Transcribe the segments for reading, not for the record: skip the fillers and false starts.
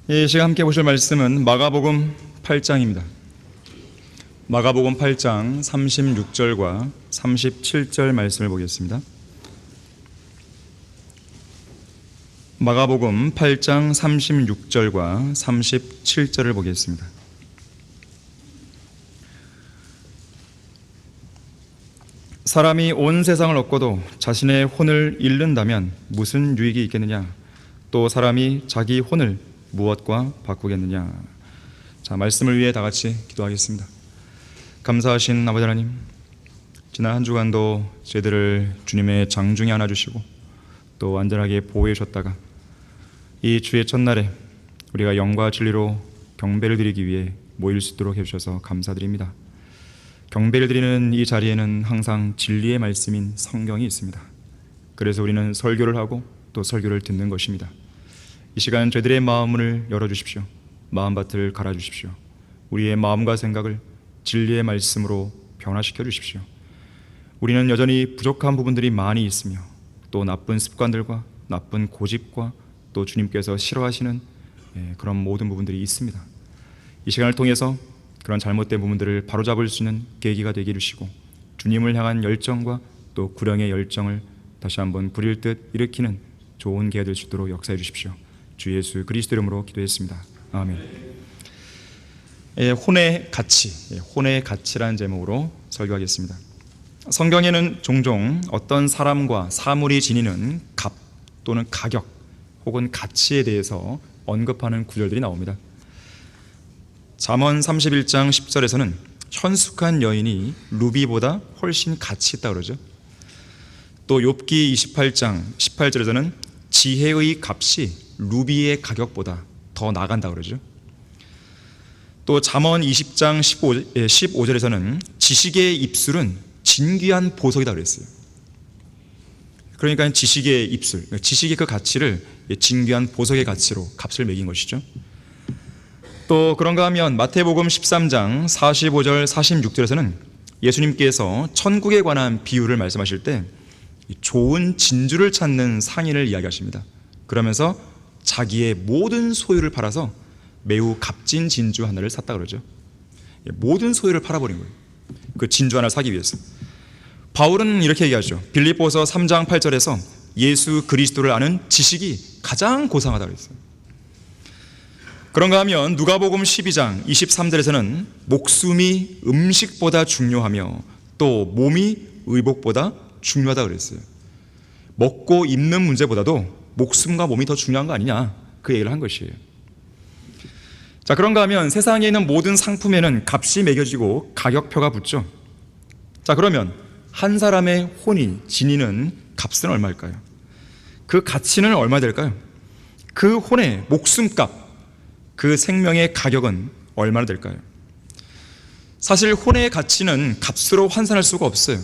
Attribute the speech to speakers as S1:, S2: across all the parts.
S1: 이 시간 함께 보실 말씀은 마가복음 8장입니다. 마가복음 8장 36절과 37절 말씀을 보겠습니다. 마가복음 8장 36절과 37절을 보겠습니다. 사람이 온 세상을 얻고도 자신의 혼을 잃는다면 무슨 유익이 있겠느냐? 또 사람이 자기 혼을 무엇과 바꾸겠느냐? 자, 말씀을 위해 다 같이 기도하겠습니다. 감사하신 아버지 하나님, 지난 한 주간도 저희들을 주님의 장중에 안아주시고 또 안전하게 보호해 주셨다가 이 주의 첫날에 우리가 영과 진리로 경배를 드리기 위해 모일 수 있도록 해주셔서 감사드립니다. 경배를 드리는 이 자리에는 항상 진리의 말씀인 성경이 있습니다. 그래서 우리는 설교를 하고 또 설교를 듣는 것입니다. 이 시간 저희들의 마음을 열어주십시오. 마음밭을 갈아주십시오. 우리의 마음과 생각을 진리의 말씀으로 변화시켜 주십시오. 우리는 여전히 부족한 부분들이 많이 있으며 또 나쁜 습관들과 나쁜 고집과 또 주님께서 싫어하시는 그런 모든 부분들이 있습니다. 이 시간을 통해서 그런 잘못된 부분들을 바로잡을 수 있는 계기가 되게 해주시고 주님을 향한 열정과 또 구령의 열정을 다시 한번 불일 듯 일으키는 좋은 기회가 될 수 있도록 역사해 주십시오. 주 예수 그리스도 이름으로 기도했습니다. 아멘. 혼의 가치, 혼의 가치라는 제목으로 설교하겠습니다. 성경에는 종종 어떤 사람과 사물이 지니는 값 또는 가격 혹은 가치에 대해서 언급하는 구절들이 나옵니다. 잠언 31장 10절에서는 현숙한 여인이 루비보다 훨씬 가치 있다고 그러죠. 또 욥기 28장 18절에서는 지혜의 값이 루비의 가격보다 더 나간다고 그러죠. 또 잠언 20장 15절에서는 지식의 입술은 진귀한 보석이다 그랬어요. 그러니까 지식의 입술, 지식의 그 가치를 진귀한 보석의 가치로 값을 매긴 것이죠. 또 그런가 하면 마태복음 13장 45절 46절에서는 예수님께서 천국에 관한 비유를 말씀하실 때 좋은 진주를 찾는 상인을 이야기하십니다. 그러면서 자기의 모든 소유를 팔아서 매우 값진 진주 하나를 샀다 그러죠. 모든 소유를 팔아버린 거예요. 그 진주 하나를 사기 위해서. 바울은 이렇게 얘기하죠. 빌립보서 3장 8절에서 예수 그리스도를 아는 지식이 가장 고상하다고 했어요. 그런가 하면 누가복음 12장 23절에서는 목숨이 음식보다 중요하며 또 몸이 의복보다 중요하다고 그랬어요. 먹고 입는 문제보다도 목숨과 몸이 더 중요한 거 아니냐, 그 얘기를 한 것이에요. 자, 그런가 하면 세상에 있는 모든 상품에는 값이 매겨지고 가격표가 붙죠. 자, 그러면 한 사람의 혼이 지니는 값은 얼마일까요? 그 가치는 얼마 될까요? 그 혼의 목숨값, 그 생명의 가격은 얼마나 될까요? 사실 혼의 가치는 값으로 환산할 수가 없어요.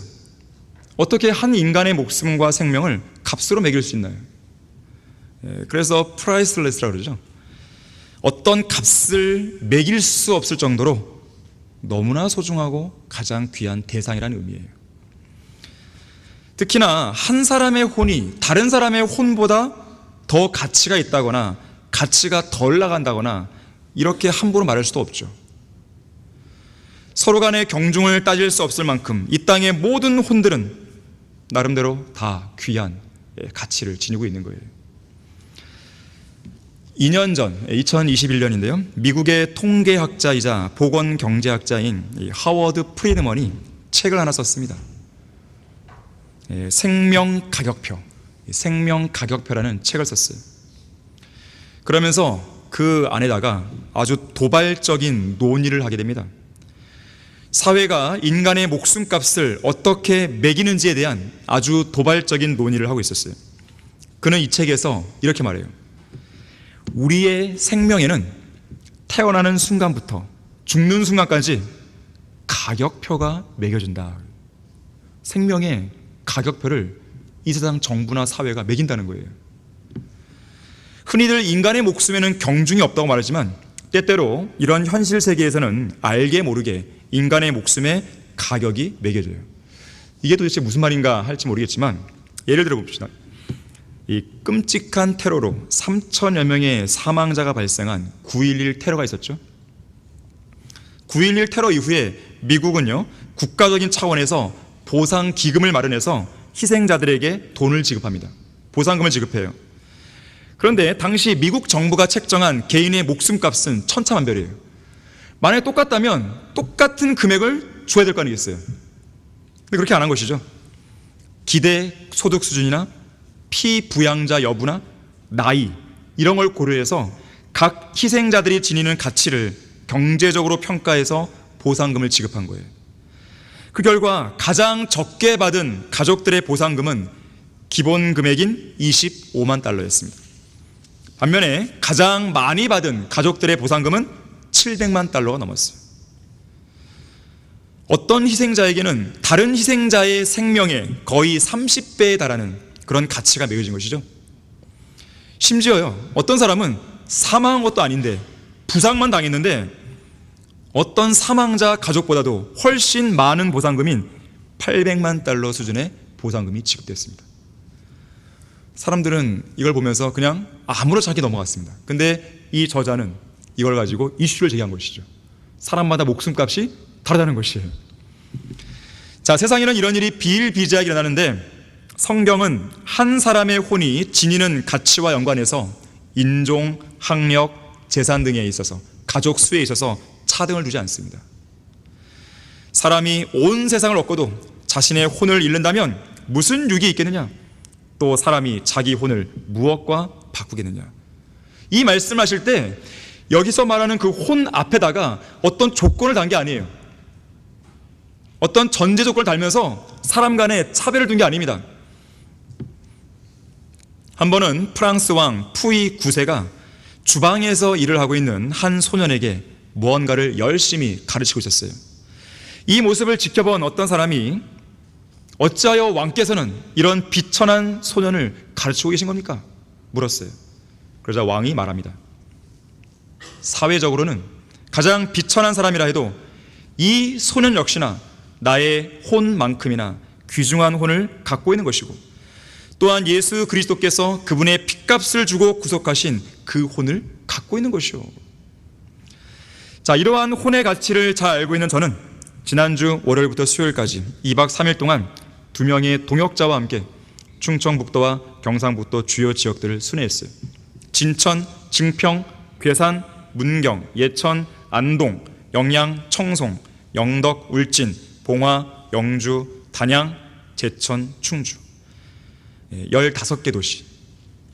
S1: 어떻게 한 인간의 목숨과 생명을 값으로 매길 수 있나요? 그래서 priceless라고 그러죠. 어떤 값을 매길 수 없을 정도로 너무나 소중하고 가장 귀한 대상이라는 의미예요. 특히나 한 사람의 혼이 다른 사람의 혼보다 더 가치가 있다거나 가치가 덜 나간다거나 이렇게 함부로 말할 수도 없죠. 서로 간의 경중을 따질 수 없을 만큼 이 땅의 모든 혼들은 나름대로 다 귀한 가치를 지니고 있는 거예요. 2년 전 2021년인데요. 미국의 통계학자이자 보건경제학자인 하워드 프리드먼이 책을 하나 썼습니다. 생명가격표라는 책을 썼어요. 그러면서 그 안에다가 아주 도발적인 논의를 하게 됩니다. 사회가 인간의 목숨값을 어떻게 매기는지에 대한 아주 도발적인 논의를 하고 있었어요. 그는 이 책에서 이렇게 말해요. 우리의 생명에는 태어나는 순간부터 죽는 순간까지 가격표가 매겨진다. 생명의 가격표를 이 세상 정부나 사회가 매긴다는 거예요. 흔히들 인간의 목숨에는 경중이 없다고 말하지만 때때로 이런 현실 세계에서는 알게 모르게 인간의 목숨에 가격이 매겨져요. 이게 도대체 무슨 말인가 할지 모르겠지만 예를 들어 봅시다. 이 끔찍한 테러로 3천여 명의 사망자가 발생한 9.11 테러가 있었죠. 9.11 테러 이후에 미국은요, 국가적인 차원에서 보상 기금을 마련해서 희생자들에게 돈을 지급합니다. 보상금을 지급해요. 그런데 당시 미국 정부가 책정한 개인의 목숨값은 천차만별이에요. 만약에 똑같다면 똑같은 금액을 줘야 될 거 아니겠어요. 근데 그렇게 안 한 것이죠. 기대 소득 수준이나 피부양자 여부나 나이 이런 걸 고려해서 각 희생자들이 지니는 가치를 경제적으로 평가해서 보상금을 지급한 거예요. 그 결과 가장 적게 받은 가족들의 보상금은 기본 금액인 25만 달러였습니다. 반면에 가장 많이 받은 가족들의 보상금은 700만 달러가 넘었어요. 어떤 희생자에게는 다른 희생자의 생명의 거의 30배에 달하는 그런 가치가 매겨진 것이죠. 심지어요, 어떤 사람은 사망한 것도 아닌데 부상만 당했는데 어떤 사망자 가족보다도 훨씬 많은 보상금인 800만 달러 수준의 보상금이 지급됐습니다. 사람들은 이걸 보면서 그냥 아무렇지 않게 넘어갔습니다. 근데 이 저자는 이걸 가지고 이슈를 제기한 것이죠. 사람마다 목숨값이 다르다는 것이에요. 자, 세상에는 이런 일이 비일비재하게 일어나는데 성경은 한 사람의 혼이 지니는 가치와 연관해서 인종, 학력, 재산 등에 있어서 가족 수에 있어서 차등을 두지 않습니다. 사람이 온 세상을 얻고도 자신의 혼을 잃는다면 무슨 유익이 있겠느냐? 또 사람이 자기 혼을 무엇과 바꾸겠느냐? 이 말씀하실 때 여기서 말하는 그 혼 앞에다가 어떤 조건을 단 게 아니에요. 어떤 전제 조건을 달면서 사람 간에 차별을 둔 게 아닙니다. 한 번은 프랑스 왕 푸이 9세가 주방에서 일을 하고 있는 한 소년에게 무언가를 열심히 가르치고 있었어요. 이 모습을 지켜본 어떤 사람이 어찌하여 왕께서는 이런 비천한 소년을 가르치고 계신 겁니까? 물었어요. 그러자 왕이 말합니다. 사회적으로는 가장 비천한 사람이라 해도 이 소년 역시나 나의 혼만큼이나 귀중한 혼을 갖고 있는 것이고 또한 예수 그리스도께서 그분의 핏값을 주고 구속하신 그 혼을 갖고 있는 것이요. 자, 이러한 혼의 가치를 잘 알고 있는 저는 지난주 월요일부터 수요일까지 2박 3일 동안 2명의 동역자와 함께 충청북도와 경상북도 주요 지역들을 순회했어요. 진천, 증평, 괴산, 문경, 예천, 안동, 영양, 청송, 영덕, 울진, 봉화, 영주, 단양, 제천, 충주 15개 도시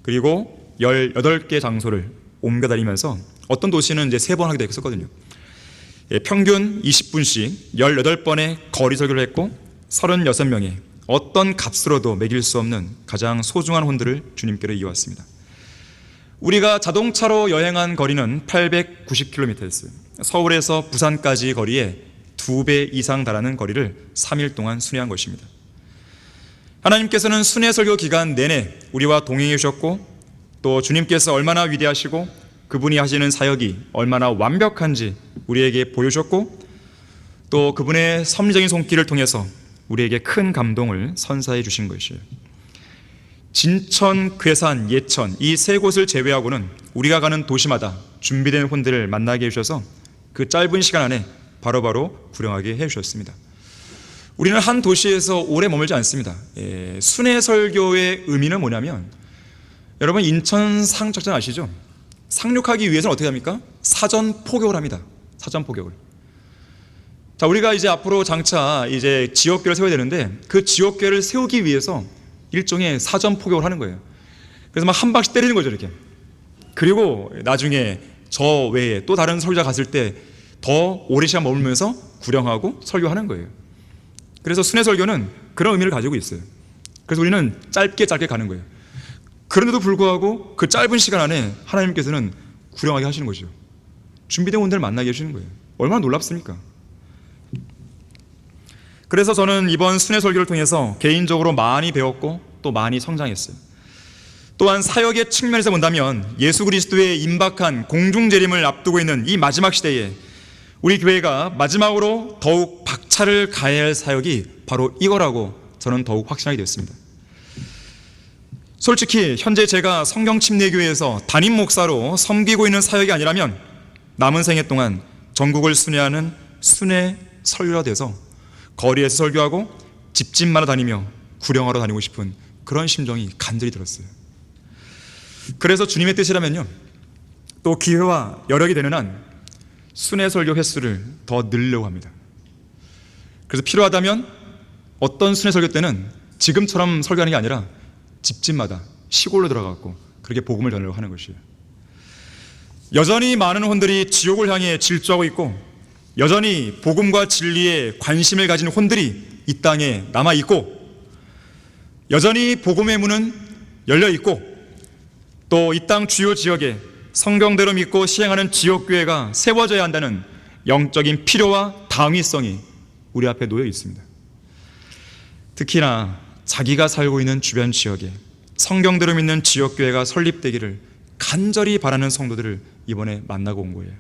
S1: 그리고 18개 장소를 옮겨다니면서 어떤 도시는 이제 3번 하게 됐었거든요. 평균 20분씩 18번의 거리 설교를 했고 36명의 어떤 값으로도 매길 수 없는 가장 소중한 혼들을 주님께로 이어왔습니다. 우리가 자동차로 여행한 거리는 890km였어요. 서울에서 부산까지 거리에 2배 이상 달하는 거리를 3일 동안 순회한 것입니다. 하나님께서는 순회 설교 기간 내내 우리와 동행해 주셨고 또 주님께서 얼마나 위대하시고 그분이 하시는 사역이 얼마나 완벽한지 우리에게 보여주셨고 또 그분의 섭리적인 손길을 통해서 우리에게 큰 감동을 선사해 주신 것이에요. 진천, 괴산, 예천 이 3곳을 제외하고는 우리가 가는 도시마다 준비된 혼들을 만나게 해주셔서 그 짧은 시간 안에 바로바로 구령하게 해주셨습니다. 우리는 한 도시에서 오래 머물지 않습니다. 순회 설교의 의미는 뭐냐면 여러분 인천 상륙작전 아시죠? 상륙하기 위해서는 어떻게 합니까? 사전 포격을 합니다. 사전 포격을. 자, 우리가 이제 앞으로 장차 이제 지역계를 세워야 되는데 그 지역계를 세우기 위해서 일종의 사전 포격을 하는 거예요. 그래서 막 한 방씩 때리는 거죠, 이렇게. 그리고 나중에 저 외에 또 다른 설교자 갔을 때 더 오랜 시간 머물면서 구령하고 설교하는 거예요. 그래서 순회 설교는 그런 의미를 가지고 있어요. 그래서 우리는 짧게 가는 거예요. 그런데도 불구하고 그 짧은 시간 안에 하나님께서는 구령하게 하시는 거죠. 준비된 분들을 만나게 해주시는 거예요. 얼마나 놀랍습니까? 그래서 저는 이번 순회 설교를 통해서 개인적으로 많이 배웠고 또 많이 성장했어요. 또한 사역의 측면에서 본다면 예수 그리스도의 임박한 공중재림을 앞두고 있는 이 마지막 시대에 우리 교회가 마지막으로 더욱 박차를 가해야 할 사역이 바로 이거라고 저는 더욱 확신하게 되었습니다. 솔직히 현재 제가 성경침례교회에서 담임 목사로 섬기고 있는 사역이 아니라면 남은 생애 동안 전국을 순회하는 순회 설교가 돼서 거리에서 설교하고 집집마다 다니며 구령하러 다니고 싶은 그런 심정이 간절히 들었어요. 그래서 주님의 뜻이라면요, 또 기회와 여력이 되는 한 순회 설교 횟수를 더 늘려고 합니다. 그래서 필요하다면 어떤 순회 설교 때는 지금처럼 설교하는 게 아니라 집집마다 시골로 들어가고 그렇게 복음을 전하려고 하는 것이에요. 여전히 많은 혼들이 지옥을 향해 질주하고 있고, 여전히 복음과 진리에 관심을 가진 혼들이 이 땅에 남아있고, 여전히 복음의 문은 열려있고, 또 이 땅 주요 지역에 성경대로 믿고 시행하는 지역교회가 세워져야 한다는 영적인 필요와 당위성이 우리 앞에 놓여 있습니다. 특히나 자기가 살고 있는 주변 지역에 성경대로 믿는 지역교회가 설립되기를 간절히 바라는 성도들을 이번에 만나고 온 거예요.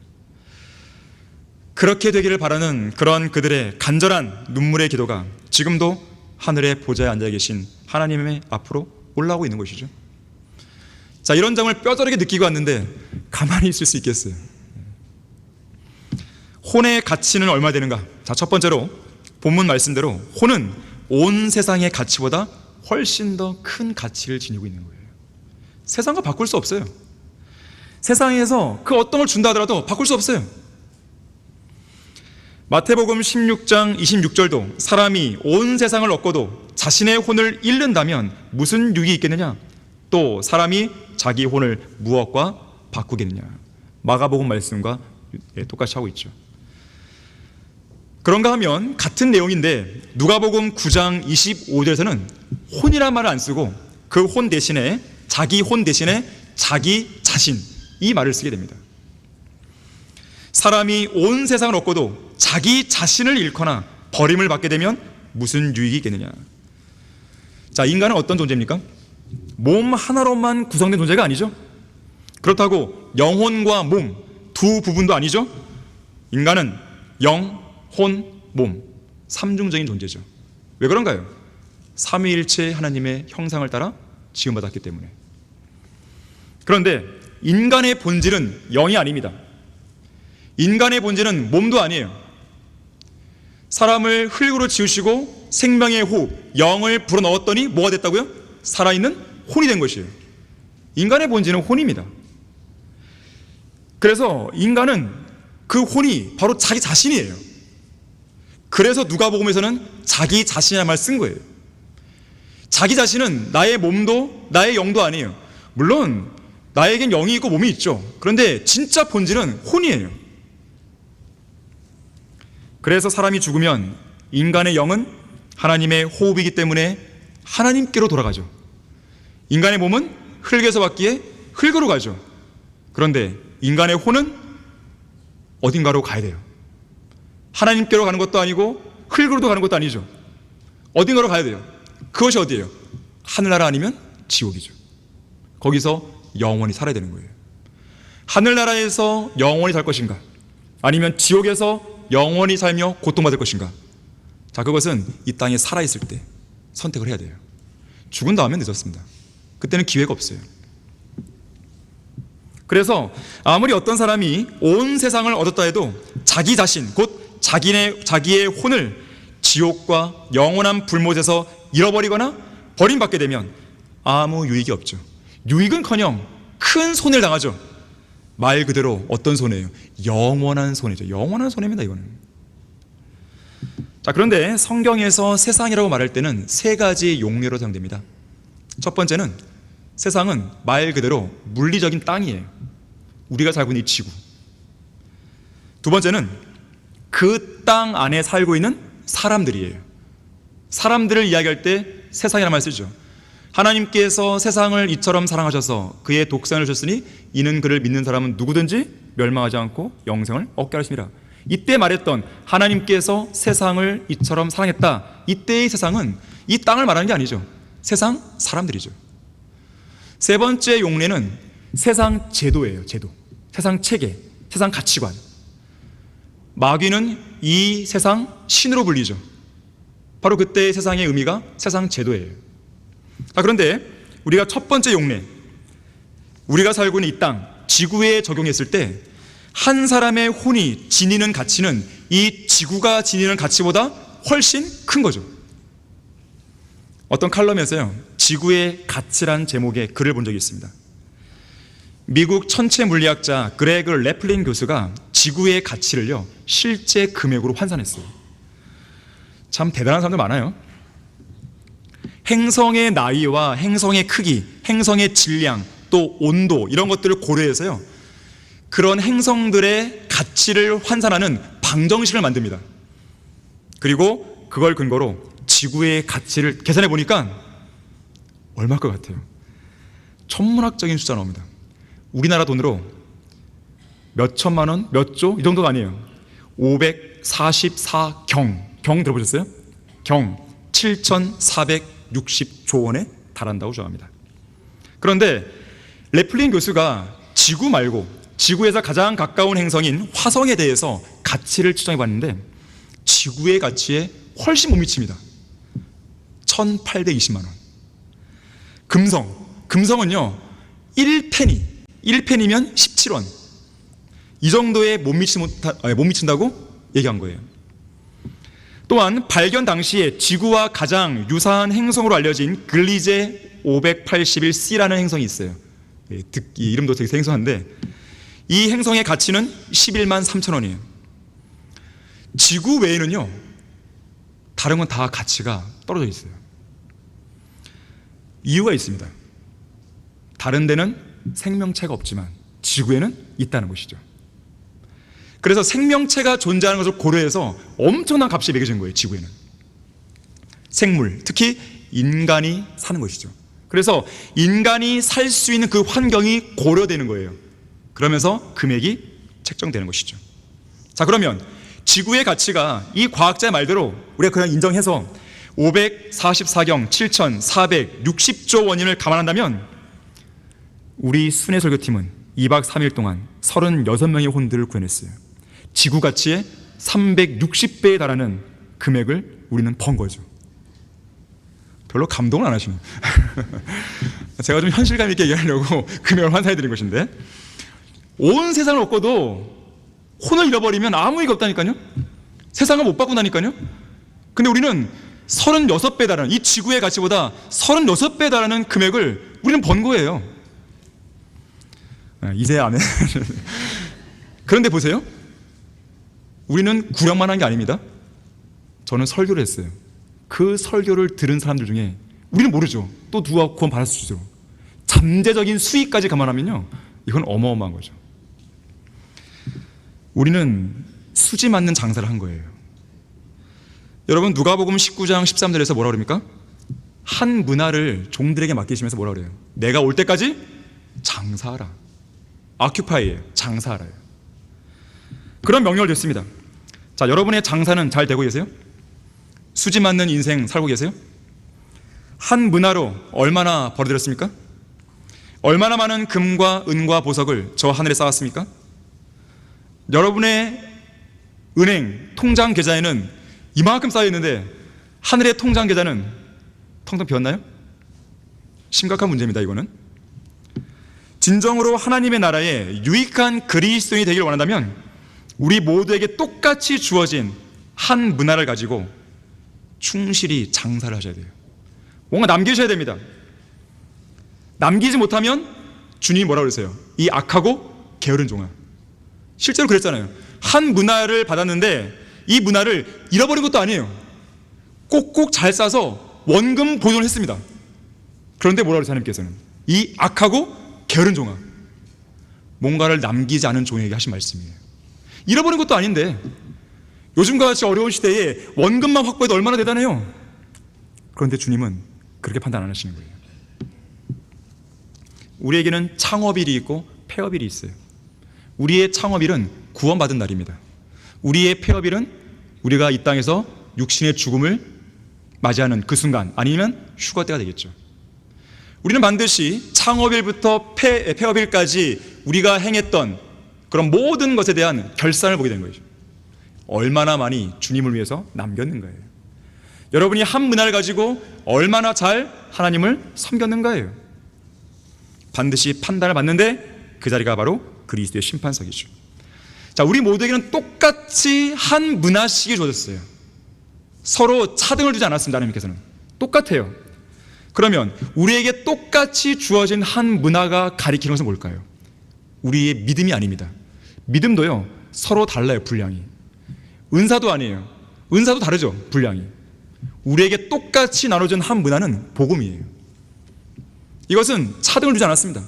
S1: 그렇게 되기를 바라는 그런 그들의 간절한 눈물의 기도가 지금도 하늘의 보좌에 앉아 계신 하나님의 앞으로 올라오고 있는 것이죠. 자, 이런 점을 뼈저리게 느끼고 왔는데 가만히 있을 수 있겠어요? 혼의 가치는 얼마 되는가? 자, 첫 번째로 본문 말씀대로 혼은 온 세상의 가치보다 훨씬 더 큰 가치를 지니고 있는 거예요. 세상과 바꿀 수 없어요. 세상에서 그 어떤 걸 준다 하더라도 바꿀 수 없어요. 마태복음 16장 26절도 사람이 온 세상을 얻고도 자신의 혼을 잃는다면 무슨 유익이 있겠느냐? 또 사람이 자기 혼을 무엇과 바꾸겠느냐? 마가복음 말씀과 똑같이 하고 있죠. 그런가 하면 같은 내용인데 누가복음 9장 25절에서는 혼이란 말을 안 쓰고 그 혼 대신에 자기 혼 대신에 자기 자신, 이 말을 쓰게 됩니다. 사람이 온 세상을 얻고도 자기 자신을 잃거나 버림을 받게 되면 무슨 유익이 있겠느냐? 자, 인간은 어떤 존재입니까? 몸 하나로만 구성된 존재가 아니죠. 그렇다고 영혼과 몸 두 부분도 아니죠. 인간은 영, 혼, 몸, 삼중적인 존재죠. 왜 그런가요? 삼위일체 하나님의 형상을 따라 지음받았기 때문에. 그런데 인간의 본질은 영이 아닙니다. 인간의 본질은 몸도 아니에요. 사람을 흙으로 지으시고 생명의 호흡, 영을 불어넣었더니 뭐가 됐다고요? 살아있는 혼이 된 것이에요. 인간의 본질은 혼입니다. 그래서 인간은 그 혼이 바로 자기 자신이에요. 그래서 누가복음에서는 자기 자신이라는 말을 쓴 거예요. 자기 자신은 나의 몸도 나의 영도 아니에요. 물론 나에겐 영이 있고 몸이 있죠. 그런데 진짜 본질은 혼이에요. 그래서 사람이 죽으면 인간의 영은 하나님의 호흡이기 때문에 하나님께로 돌아가죠. 인간의 몸은 흙에서 왔기에 흙으로 가죠. 그런데 인간의 혼은 어딘가로 가야 돼요. 하나님께로 가는 것도 아니고 흙으로도 가는 것도 아니죠. 어딘가로 가야 돼요. 그것이 어디예요? 하늘나라 아니면 지옥이죠. 거기서 영원히 살아야 되는 거예요. 하늘나라에서 영원히 살 것인가? 아니면 지옥에서 영원히 살며 고통받을 것인가? 자, 그것은 이 땅에 살아있을 때 선택을 해야 돼요. 죽은 다음에 늦었습니다. 그때는 기회가 없어요. 그래서 아무리 어떤 사람이 온 세상을 얻었다 해도 자기 자신, 곧 자기의 혼을 지옥과 영원한 불못에서 잃어버리거나 버림받게 되면 아무 유익이 없죠. 유익은커녕 큰 손해를 당하죠. 말 그대로 어떤 손해예요? 영원한 손해죠. 영원한 손해입니다, 이거는. 자, 그런데 성경에서 세상이라고 말할 때는 세 가지 용례로 사용됩니다. 첫 번째는 세상은 말 그대로 물리적인 땅이에요. 우리가 살고 있는 이 지구. 두 번째는 그 땅 안에 살고 있는 사람들이에요. 사람들을 이야기할 때 세상이라는 말 쓰죠. 하나님께서 세상을 이처럼 사랑하셔서 그의 독생을 주셨으니 이는 그를 믿는 사람은 누구든지 멸망하지 않고 영생을 얻게 하십니다. 이때 말했던 하나님께서 세상을 이처럼 사랑했다, 이때의 세상은 이 땅을 말하는 게 아니죠. 세상 사람들이죠. 세 번째 용례는 세상 제도예요. 제도, 세상 체계, 세상 가치관. 마귀는 이 세상 신으로 불리죠. 바로 그때의 세상의 의미가 세상 제도예요. 그런데 우리가 첫 번째 용례, 우리가 살고 있는 이 땅, 지구에 적용했을 때 한 사람의 혼이 지니는 가치는 이 지구가 지니는 가치보다 훨씬 큰 거죠. 어떤 칼럼에서요, 지구의 가치란 제목의 글을 본 적이 있습니다. 미국 천체 물리학자 그레그 레플린 교수가 지구의 가치를요, 실제 금액으로 환산했어요. 참 대단한 사람들 많아요. 행성의 나이와 행성의 크기, 행성의 질량, 또 온도, 이런 것들을 고려해서요, 그런 행성들의 가치를 환산하는 방정식을 만듭니다. 그리고 그걸 근거로 지구의 가치를 계산해 보니까 얼마일 것 같아요? 천문학적인 숫자 나옵니다. 우리나라 돈으로 몇 천만 원, 몇 조? 이 정도가 아니에요. 544경, 경 들어보셨어요? 경 7,460조 원에 달한다고 주장합니다. 그런데 레플린 교수가 지구 말고 지구에서 가장 가까운 행성인 화성에 대해서 가치를 추정해 봤는데 지구의 가치에 훨씬 못 미칩니다. 1,820만 원. 금성은요 1페니면 17원. 이 정도에 못 미친다고 얘기한 거예요. 또한 발견 당시에 지구와 가장 유사한 행성으로 알려진 글리제 581c라는 행성이 있어요. 듣기 이름도 되게 생소한데 이 행성의 가치는 11만 3천 원이에요. 지구 외에는요, 다른 건 다 가치가 떨어져 있어요. 이유가 있습니다. 다른 데는 생명체가 없지만 지구에는 있다는 것이죠. 그래서 생명체가 존재하는 것을 고려해서 엄청난 값이 매겨진 거예요, 지구에는. 생물, 특히 인간이 사는 것이죠. 그래서 인간이 살 수 있는 그 환경이 고려되는 거예요. 그러면서 금액이 책정되는 것이죠. 자, 그러면 지구의 가치가 이 과학자의 말대로 우리가 그냥 인정해서 544경 7,460조 원인을 감안한다면 우리 순회 설교팀은 2박 3일 동안 36명의 혼들을 구해냈어요. 지구 가치의 360배에 달하는 금액을 우리는 번 거죠. 별로 감동을 안 하시네. 제가 좀 현실감 있게 얘기하려고 금액을 환산해드린 것인데, 온 세상을 얻고도 혼을 잃어버리면 아무 의미가 없다니까요. 세상을 못 바꾼다니까요. 근데 우리는 36배에 달하는, 이 지구의 가치보다 36배에 달하는 금액을 우리는 번 거예요. 이제 아멘. 그런데 보세요, 우리는 구령만 한 게 아닙니다. 저는 설교를 했어요. 그 설교를 들은 사람들 중에 우리는 모르죠. 또 누가 구원 받을 수 있죠. 잠재적인 수익까지 감안하면요, 이건 어마어마한 거죠. 우리는 수지 맞는 장사를 한 거예요. 여러분, 누가복음 19장 13절에서 뭐라 그럽니까? 한 문화를 종들에게 맡기시면서 뭐라 그래요? 내가 올 때까지 장사하라. 아큐파이예요. 장사하라요. 그런 명령을 줬습니다. 자, 여러분의 장사는 잘 되고 계세요? 수지 맞는 인생 살고 계세요? 한 문화로 얼마나 벌어들였습니까? 얼마나 많은 금과 은과 보석을 저 하늘에 쌓았습니까? 여러분의 은행 통장 계좌에는 이만큼 쌓여 있는데 하늘의 통장 계좌는 텅텅 비었나요? 심각한 문제입니다. 이거는 진정으로 하나님의 나라에 유익한 그리스도인이 되기를 원한다면 우리 모두에게 똑같이 주어진 한 문화를 가지고 충실히 장사를 하셔야 돼요. 뭔가 남기셔야 됩니다. 남기지 못하면 주님이 뭐라고 그러세요? 이 악하고 게으른 종아. 실제로 그랬잖아요. 한 문화를 받았는데 이 문화를 잃어버린 것도 아니에요. 꼭꼭 잘 싸서 원금 보존을 했습니다. 그런데 뭐라고 그러세요? 하나님께서는 이 악하고 게으른 종아, 뭔가를 남기지 않은 종에게 하신 말씀이에요. 잃어버린 것도 아닌데 요즘과 같이 어려운 시대에 원금만 확보해도 얼마나 대단해요. 그런데 주님은 그렇게 판단 안 하시는 거예요. 우리에게는 창업일이 있고 폐업일이 있어요. 우리의 창업일은 구원받은 날입니다. 우리의 폐업일은 우리가 이 땅에서 육신의 죽음을 맞이하는 그 순간, 아니면 휴가 때가 되겠죠. 우리는 반드시 창업일부터 폐업일까지 우리가 행했던 그런 모든 것에 대한 결산을 보게 되는 거죠. 얼마나 많이 주님을 위해서 남겼는가예요. 여러분이 한 문화를 가지고 얼마나 잘 하나님을 섬겼는가예요. 반드시 판단을 받는데 그 자리가 바로 그리스도의 심판석이죠. 자, 우리 모두에게는 똑같이 한 문화식이 주어졌어요. 서로 차등을 두지 않았습니다. 하나님께서는 똑같아요. 그러면 우리에게 똑같이 주어진 한 문화가 가리키는 것은 뭘까요? 우리의 믿음이 아닙니다. 믿음도요, 서로 달라요. 분량이. 은사도 아니에요. 은사도 다르죠. 분량이. 우리에게 똑같이 나눠진 한 문화는 복음이에요. 이것은 차등을 두지 않았습니다.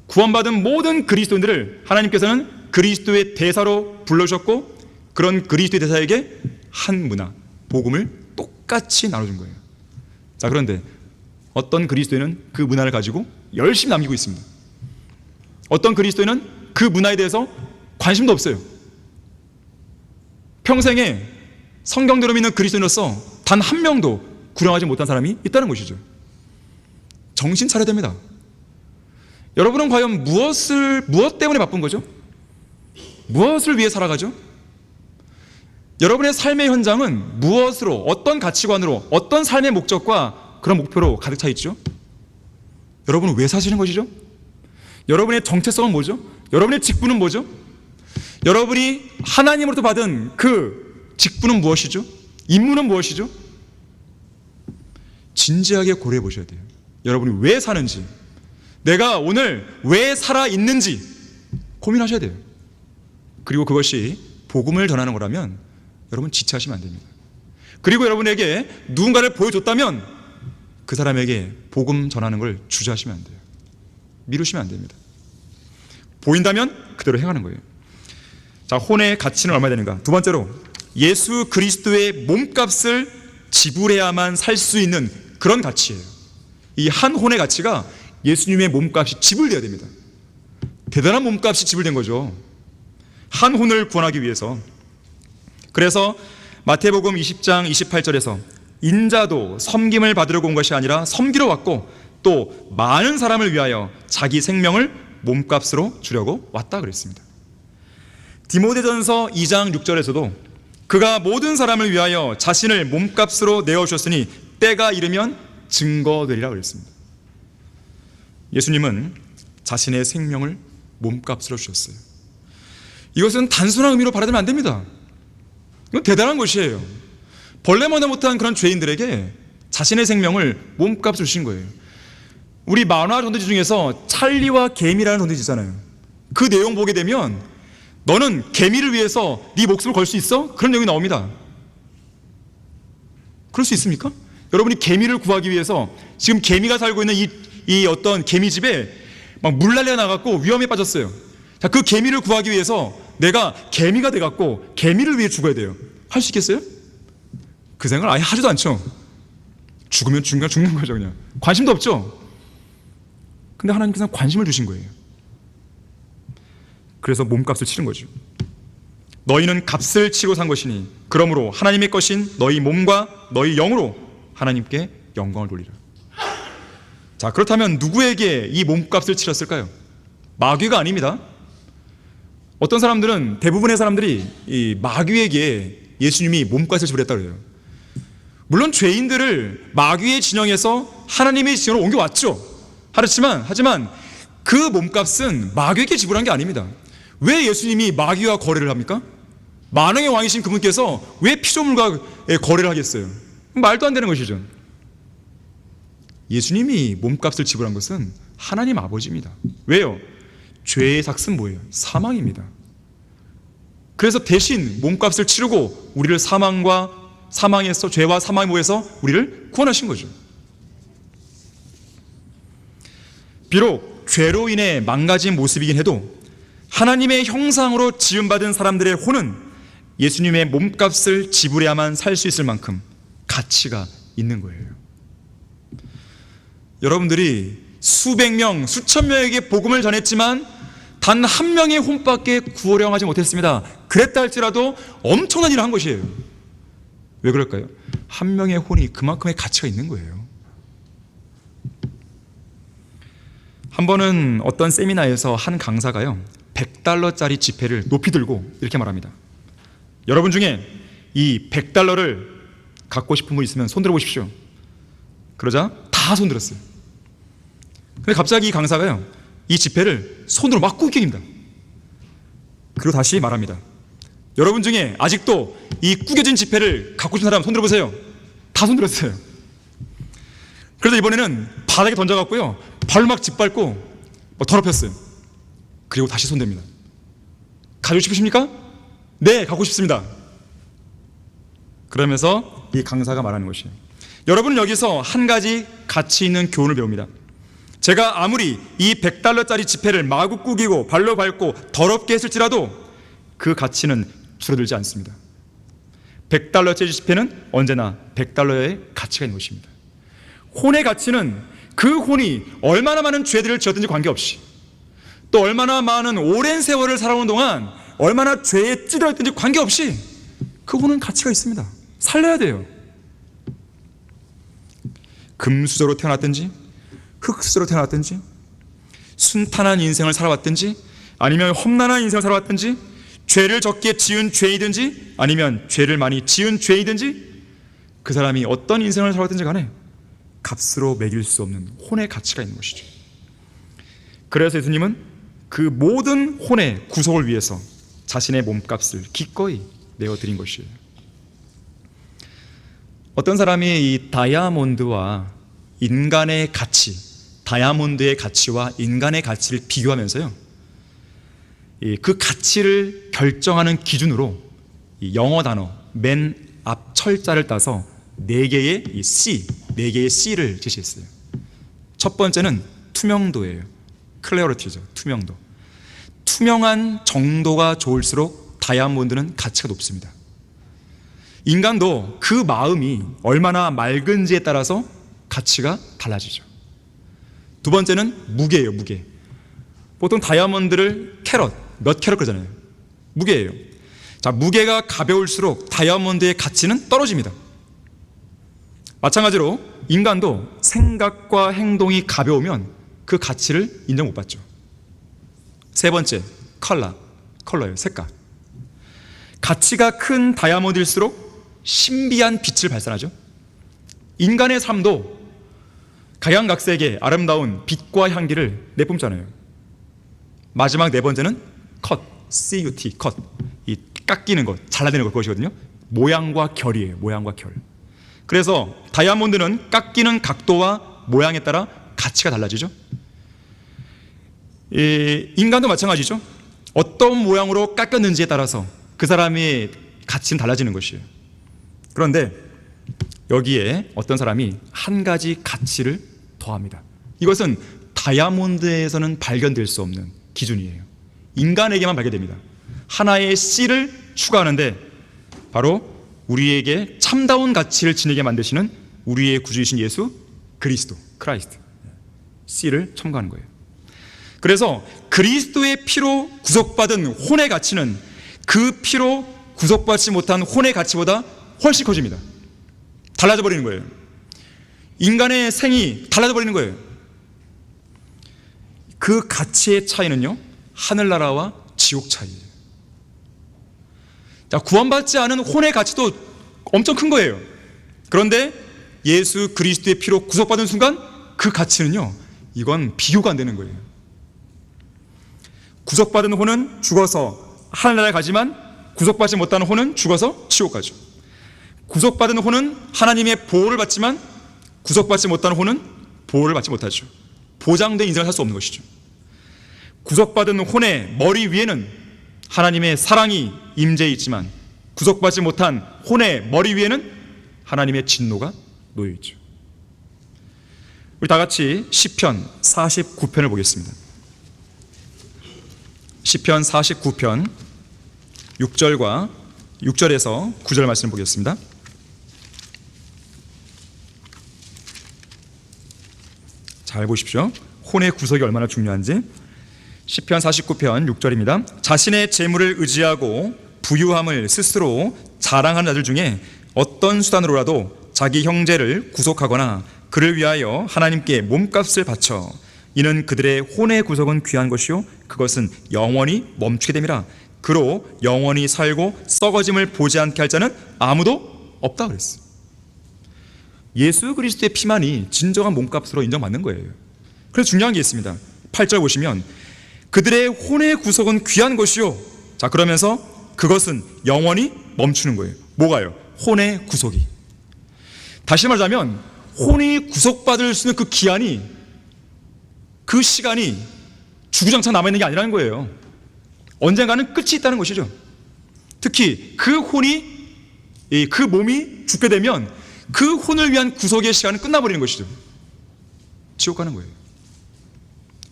S1: 구원받은 모든 그리스도인들을 하나님께서는 그리스도의 대사로 불러주셨고, 그런 그리스도의 대사에게 한 문화, 복음을 똑같이 나눠준 거예요. 자, 그런데 어떤 그리스도인은 그 문화를 가지고 열심히 남기고 있습니다. 어떤 그리스도인은 그 문화에 대해서 관심도 없어요. 평생에 성경대로 믿는 그리스도인으로서 단 한 명도 구령하지 못한 사람이 있다는 것이죠. 정신 차려야 됩니다. 여러분은 과연 무엇 때문에 바쁜 거죠? 무엇을 위해 살아가죠? 여러분의 삶의 현장은 무엇으로, 어떤 가치관으로, 어떤 삶의 목적과 그런 목표로 가득 차 있죠? 여러분은 왜 사시는 것이죠? 여러분의 정체성은 뭐죠? 여러분의 직분은 뭐죠? 여러분이 하나님으로부터 받은 그 직분은 무엇이죠? 임무는 무엇이죠? 진지하게 고려해 보셔야 돼요. 여러분이 왜 사는지, 내가 오늘 왜 살아있는지 고민하셔야 돼요. 그리고 그것이 복음을 전하는 거라면 여러분 지체하시면 안 됩니다. 그리고 여러분에게 누군가를 보여줬다면 그 사람에게 복음 전하는 걸 주저하시면 안 돼요. 미루시면 안 됩니다. 보인다면 그대로 행하는 거예요. 자, 혼의 가치는 얼마 되는가? 두 번째로, 예수 그리스도의 몸값을 지불해야만 살 수 있는 그런 가치예요. 이 한 혼의 가치가 예수님의 몸값이 지불되어야 됩니다. 대단한 몸값이 지불된 거죠. 한 혼을 구원하기 위해서. 그래서 마태복음 20장 28절에서 인자도 섬김을 받으려고 온 것이 아니라 섬기러 왔고 또 많은 사람을 위하여 자기 생명을 몸값으로 주려고 왔다 그랬습니다. 디모데전서 2장 6절에서도 그가 모든 사람을 위하여 자신을 몸값으로 내어주셨으니 때가 이르면 증거되리라 그랬습니다. 예수님은 자신의 생명을 몸값으로 주셨어요. 이것은 단순한 의미로 받아들이면 안 됩니다. 이건 대단한 것이에요. 벌레만도 못한 그런 죄인들에게 자신의 생명을 몸값으로 주신 거예요. 우리 만화 전도지 중에서 찰리와 개미라는 전도지 있잖아요. 그 내용 보게 되면 너는 개미를 위해서 네 목숨을 걸 수 있어? 그런 내용이 나옵니다. 그럴 수 있습니까? 여러분이 개미를 구하기 위해서 지금 개미가 살고 있는 이 어떤 개미집에 막 물난리가 나갖고 위험에 빠졌어요. 자, 그 개미를 구하기 위해서 내가 개미가 돼갖고 개미를 위해 죽어야 돼요. 할 수 있겠어요? 그 생각을 아예 하지도 않죠. 죽으면 죽는 거죠. 그냥 관심도 없죠. 근데 하나님께서는 관심을 주신 거예요. 그래서 몸값을 치른 거죠. 너희는 값을 치고 산 것이니 그러므로 하나님의 것인 너희 몸과 너희 영으로 하나님께 영광을 돌리라. 자, 그렇다면 누구에게 이 몸값을 치렀을까요? 마귀가 아닙니다. 어떤 사람들은, 대부분의 사람들이 이 마귀에게 예수님이 몸값을 지불했다고 그래요. 물론 죄인들을 마귀의 진영에서 하나님의 진영으로 옮겨왔죠. 하지만 그 몸값은 마귀에게 지불한 게 아닙니다. 왜 예수님이 마귀와 거래를 합니까? 만왕의 왕이신 그분께서 왜 피조물과 거래를 하겠어요? 말도 안 되는 것이죠. 예수님이 몸값을 지불한 것은 하나님 아버지입니다. 왜요? 죄의 삭은 뭐예요? 사망입니다. 그래서 대신 몸값을 치르고 우리를 사망에서, 죄와 사망의 모에서 우리를 구원하신 거죠. 비록 죄로 인해 망가진 모습이긴 해도 하나님의 형상으로 지음받은 사람들의 혼은 예수님의 몸값을 지불해야만 살 수 있을 만큼 가치가 있는 거예요. 여러분들이 수백 명, 수천 명에게 복음을 전했지만 단 한 명의 혼밖에 구원을 하지 못했습니다. 그랬다 할지라도 엄청난 일을 한 것이에요. 왜 그럴까요? 한 명의 혼이 그만큼의 가치가 있는 거예요. 한 번은 어떤 세미나에서 한 강사가요, $100짜리 지폐를 높이 들고 이렇게 말합니다. 여러분 중에 이 $100를 갖고 싶은 분 있으면 손 들어보십시오. 그러자 다 손 들었어요. 근데 갑자기 이 강사가요, 이 지폐를 손으로 막 꾸깁니다. 그리고 다시 말합니다. 여러분 중에 아직도 이 꾸겨진 지폐를 갖고 있는 사람 손 들어보세요. 다 손 들었어요. 그래서 이번에는 바닥에 던져갖고요, 발로 막 짓밟고 더럽혔어요. 그리고 다시 손 댑니다. 가지고 싶으십니까? 네, 갖고 싶습니다. 그러면서 이 강사가 말하는 것이에요. 여러분은 여기서 한 가지 가치 있는 교훈을 배웁니다. 제가 아무리 이 100달러짜리 지폐를 마구 꾸기고 발로 밟고 더럽게 했을지라도 그 가치는 줄어들지 않습니다. 100달러짜리 지폐는 언제나 100달러의 가치가 있는 것입니다. 혼의 가치는 그 혼이 얼마나 많은 죄들을 지었든지 관계없이, 또 얼마나 많은 오랜 세월을 살아오는 동안 얼마나 죄에 찌들어있든지 관계없이 그 혼은 가치가 있습니다. 살려야 돼요. 금수저로 태어났든지 흙수저로 태어났든지 순탄한 인생을 살아왔든지 아니면 험난한 인생을 살아왔든지 죄를 적게 지은 죄이든지 아니면 죄를 많이 지은 죄이든지 그 사람이 어떤 인생을 살아왔든지 간에 값으로 매길 수 없는 혼의 가치가 있는 것이죠. 그래서 예수님은 그 모든 혼의 구속을 위해서 자신의 몸값을 기꺼이 내어드린 것이에요. 어떤 사람이 이 다이아몬드와 인간의 가치, 다이아몬드의 가치와 인간의 가치를 비교하면서요, 그 가치를 결정하는 기준으로 이 영어 단어 맨 앞 철자를 따서 4개의 이 C, 4개의 C를 제시했어요. 첫 번째는 투명도예요. 클래리티죠. 투명도. 투명한 정도가 좋을수록 다이아몬드는 가치가 높습니다. 인간도 그 마음이 얼마나 맑은지에 따라서 가치가 달라지죠. 두 번째는 무게예요. 무게. 보통 다이아몬드를 캐럿, 몇 캐럿 그러잖아요. 무게예요. 자, 무게가 가벼울수록 다이아몬드의 가치는 떨어집니다. 마찬가지로 인간도 생각과 행동이 가벼우면 그 가치를 인정 못 받죠. 세 번째, 컬러예요. 색깔. 가치가 큰 다이아몬드일수록 신비한 빛을 발산하죠. 인간의 삶도 각양각색의 아름다운 빛과 향기를 내뿜잖아요. 마지막 4번째는 CUT, 컷. 이 깎이는 것, 잘라내는 것, 그것이거든요. 모양과 결이에요. 모양과 결. 그래서 다이아몬드는 깎이는 각도와 모양에 따라 가치가 달라지죠. 인간도 마찬가지죠. 어떤 모양으로 깎였는지에 따라서 그 사람의 가치는 달라지는 것이에요. 그런데 여기에 어떤 사람이 한 가지 가치를 더합니다. 이것은 다이아몬드에서는 발견될 수 없는 기준이에요. 인간에게만 발견됩니다. 하나의 C를 추가하는데 바로 우리에게 참다운 가치를 지니게 만드시는 우리의 구주이신 예수 그리스도, 크라이스트, C를 첨가하는 거예요. 그래서 그리스도의 피로 구속받은 혼의 가치는 그 피로 구속받지 못한 혼의 가치보다 훨씬 커집니다. 달라져 버리는 거예요. 인간의 생이 달라져 버리는 거예요. 그 가치의 차이는요, 하늘나라와 지옥 차이예요. 자, 구원받지 않은 혼의 가치도 엄청 큰 거예요. 그런데 예수 그리스도의 피로 구속받은 순간 그 가치는요, 이건 비교가 안 되는 거예요. 구속받은 혼은 죽어서 하늘나라에 가지만 구속받지 못하는 혼은 죽어서 지옥 가죠. 구속받은 혼은 하나님의 보호를 받지만 구속받지 못하는 혼은 보호를 받지 못하죠. 보장된 인생을 살 수 없는 것이죠. 구속받은 혼의 머리 위에는 하나님의 사랑이 임재해 있지만 구속받지 못한 혼의 머리 위에는 하나님의 진노가 놓여 있죠. 우리 다 같이 시편 49편을 보겠습니다. 시편 49편 6절에서 9절 말씀을 보겠습니다. 잘 보십시오. 혼의 구속이 얼마나 중요한지. 시편 49편 6절입니다. 자신의 재물을 의지하고 부유함을 스스로 자랑하는 자들 중에 어떤 수단으로라도 자기 형제를 구속하거나 그를 위하여 하나님께 몸값을 바쳐 이는 그들의 혼의 구속은 귀한 것이요 그것은 영원히 멈추게 됨이라. 그로 영원히 살고 썩어짐을 보지 않게 할 자는 아무도 없다 그랬어요. 예수 그리스도의 피만이 진정한 몸값으로 인정받는 거예요. 그래서 중요한 게 있습니다. 8절 보시면 그들의 혼의 구속은 귀한 것이요. 자, 그러면서 그것은 영원히 멈추는 거예요. 뭐가요? 혼의 구속이. 다시 말하자면 혼이 구속받을 수 있는 그 기한이, 그 시간이 주구장창 남아있는 게 아니라는 거예요. 언젠가는 끝이 있다는 것이죠. 특히 그 혼이, 그 몸이 죽게 되면 그 혼을 위한 구속의 시간은 끝나버리는 것이죠. 지옥 가는 거예요.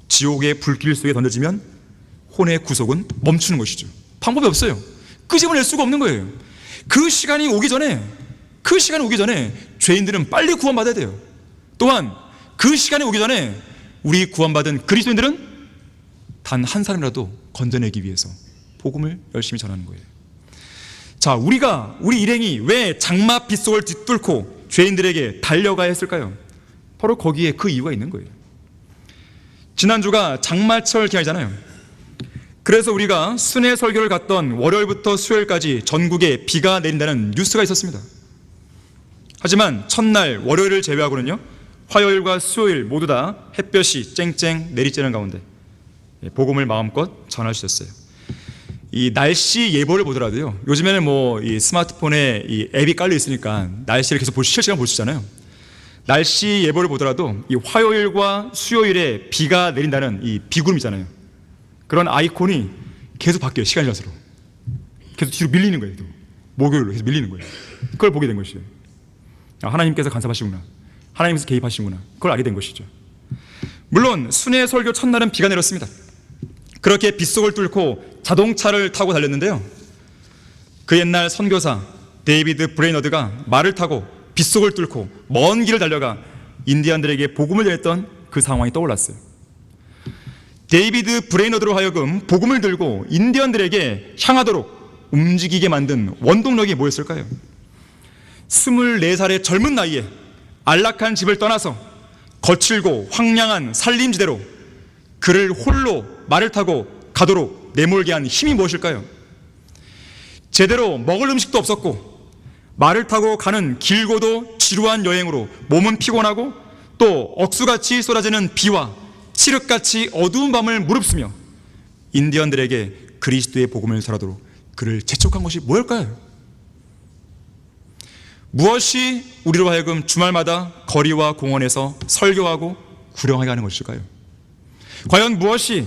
S1: 지옥의 불길 속에 던져지면 혼의 구속은 멈추는 것이죠. 방법이 없어요. 끄집어낼 수가 없는 거예요. 그 시간이 오기 전에 죄인들은 빨리 구원받아야 돼요. 또한 그 시간이 오기 전에 우리 구원받은 그리스도인들은 단 한 사람이라도 건져내기 위해서 복음을 열심히 전하는 거예요. 자, 우리 일행이 왜 장마 빗속을 뒤뚫고 죄인들에게 달려가야 했을까요? 바로 거기에 그 이유가 있는 거예요. 지난주가 장마철 기간이잖아요. 그래서 우리가 순회 설교를 갔던 월요일부터 수요일까지 전국에 비가 내린다는 뉴스가 있었습니다. 하지만 첫날 월요일을 제외하고는요, 화요일과 수요일 모두 다 햇볕이 쨍쨍 내리쬐는 가운데 복음을 마음껏 전할 수 있었어요. 이 날씨 예보를 보더라도요, 요즘에는 뭐 이 스마트폰에 이 앱이 깔려 있으니까 날씨를 계속 실시간 볼 수 있잖아요. 날씨 예보를 보더라도 이 화요일과 수요일에 비가 내린다는 이 비구름이잖아요. 그런 아이콘이 계속 바뀌어요. 시간이 지날수록 계속 뒤로 밀리는 거예요. 또 목요일로 계속 밀리는 거예요. 그걸 보게 된 것이죠. 하나님께서 간섭하시구나, 하나님께서 개입하시구나, 그걸 알게 된 것이죠. 물론 순회 설교 첫날은 비가 내렸습니다. 그렇게 빗속을 뚫고 자동차를 타고 달렸는데요, 그 옛날 선교사 데이비드 브레이너드가 말을 타고 빗속을 뚫고 먼 길을 달려가 인디안들에게 복음을 전했던 그 상황이 떠올랐어요. 데이비드 브레이너드로 하여금 복음을 들고 인디언들에게 향하도록 움직이게 만든 원동력이 뭐였을까요? 24살의 젊은 나이에 안락한 집을 떠나서 거칠고 황량한 산림지대로 그를 홀로 말을 타고 가도록 내몰게 한 힘이 무엇일까요? 제대로 먹을 음식도 없었고 말을 타고 가는 길고도 지루한 여행으로 몸은 피곤하고 또 억수같이 쏟아지는 비와 칠흑같이 어두운 밤을 무릅쓰며 인디언들에게 그리스도의 복음을 전하도록 그를 재촉한 것이 무엇일까요? 무엇이 우리로 하여금 주말마다 거리와 공원에서 설교하고 구령하게 하는 것일까요? 과연 무엇이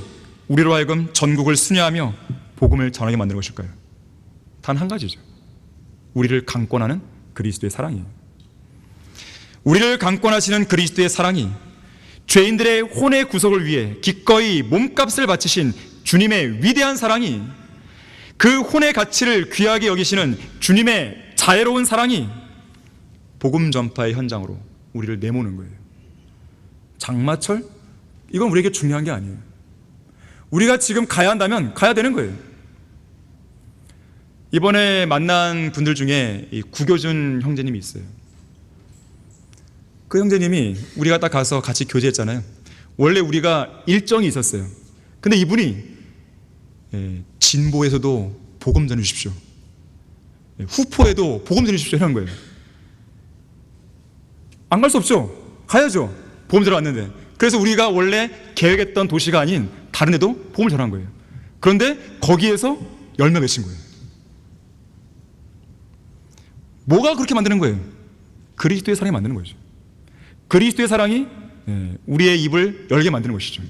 S1: 우리로 하여금 전국을 순회하며 복음을 전하게 만드는 것일까요? 단 한 가지죠. 우리를 강권하는 그리스도의 사랑이에요. 우리를 강권하시는 그리스도의 사랑이, 죄인들의 혼의 구속을 위해 기꺼이 몸값을 바치신 주님의 위대한 사랑이, 그 혼의 가치를 귀하게 여기시는 주님의 자애로운 사랑이 복음 전파의 현장으로 우리를 내모는 거예요. 장마철? 이건 우리에게 중요한 게 아니에요. 우리가 지금 가야 한다면 가야 되는 거예요. 이번에 만난 분들 중에 이 구교준 형제님이 있어요. 그 형제님이 우리가 딱 가서 같이 교제했잖아요. 원래 우리가 일정이 있었어요. 근데 이분이 진보에서도 복음 전해 주십시오, 후포에도 복음 전해 주십시오 이런 거예요. 안 갈 수 없죠. 가야죠. 복음 전해 왔는데. 그래서 우리가 원래 계획했던 도시가 아닌 다른 데도 복음을 전한 거예요. 그런데 거기에서 열매 맺힌 거예요. 뭐가 그렇게 만드는 거예요? 그리스도의 사랑이 만드는 거죠. 그리스도의 사랑이 우리의 입을 열게 만드는 것이죠.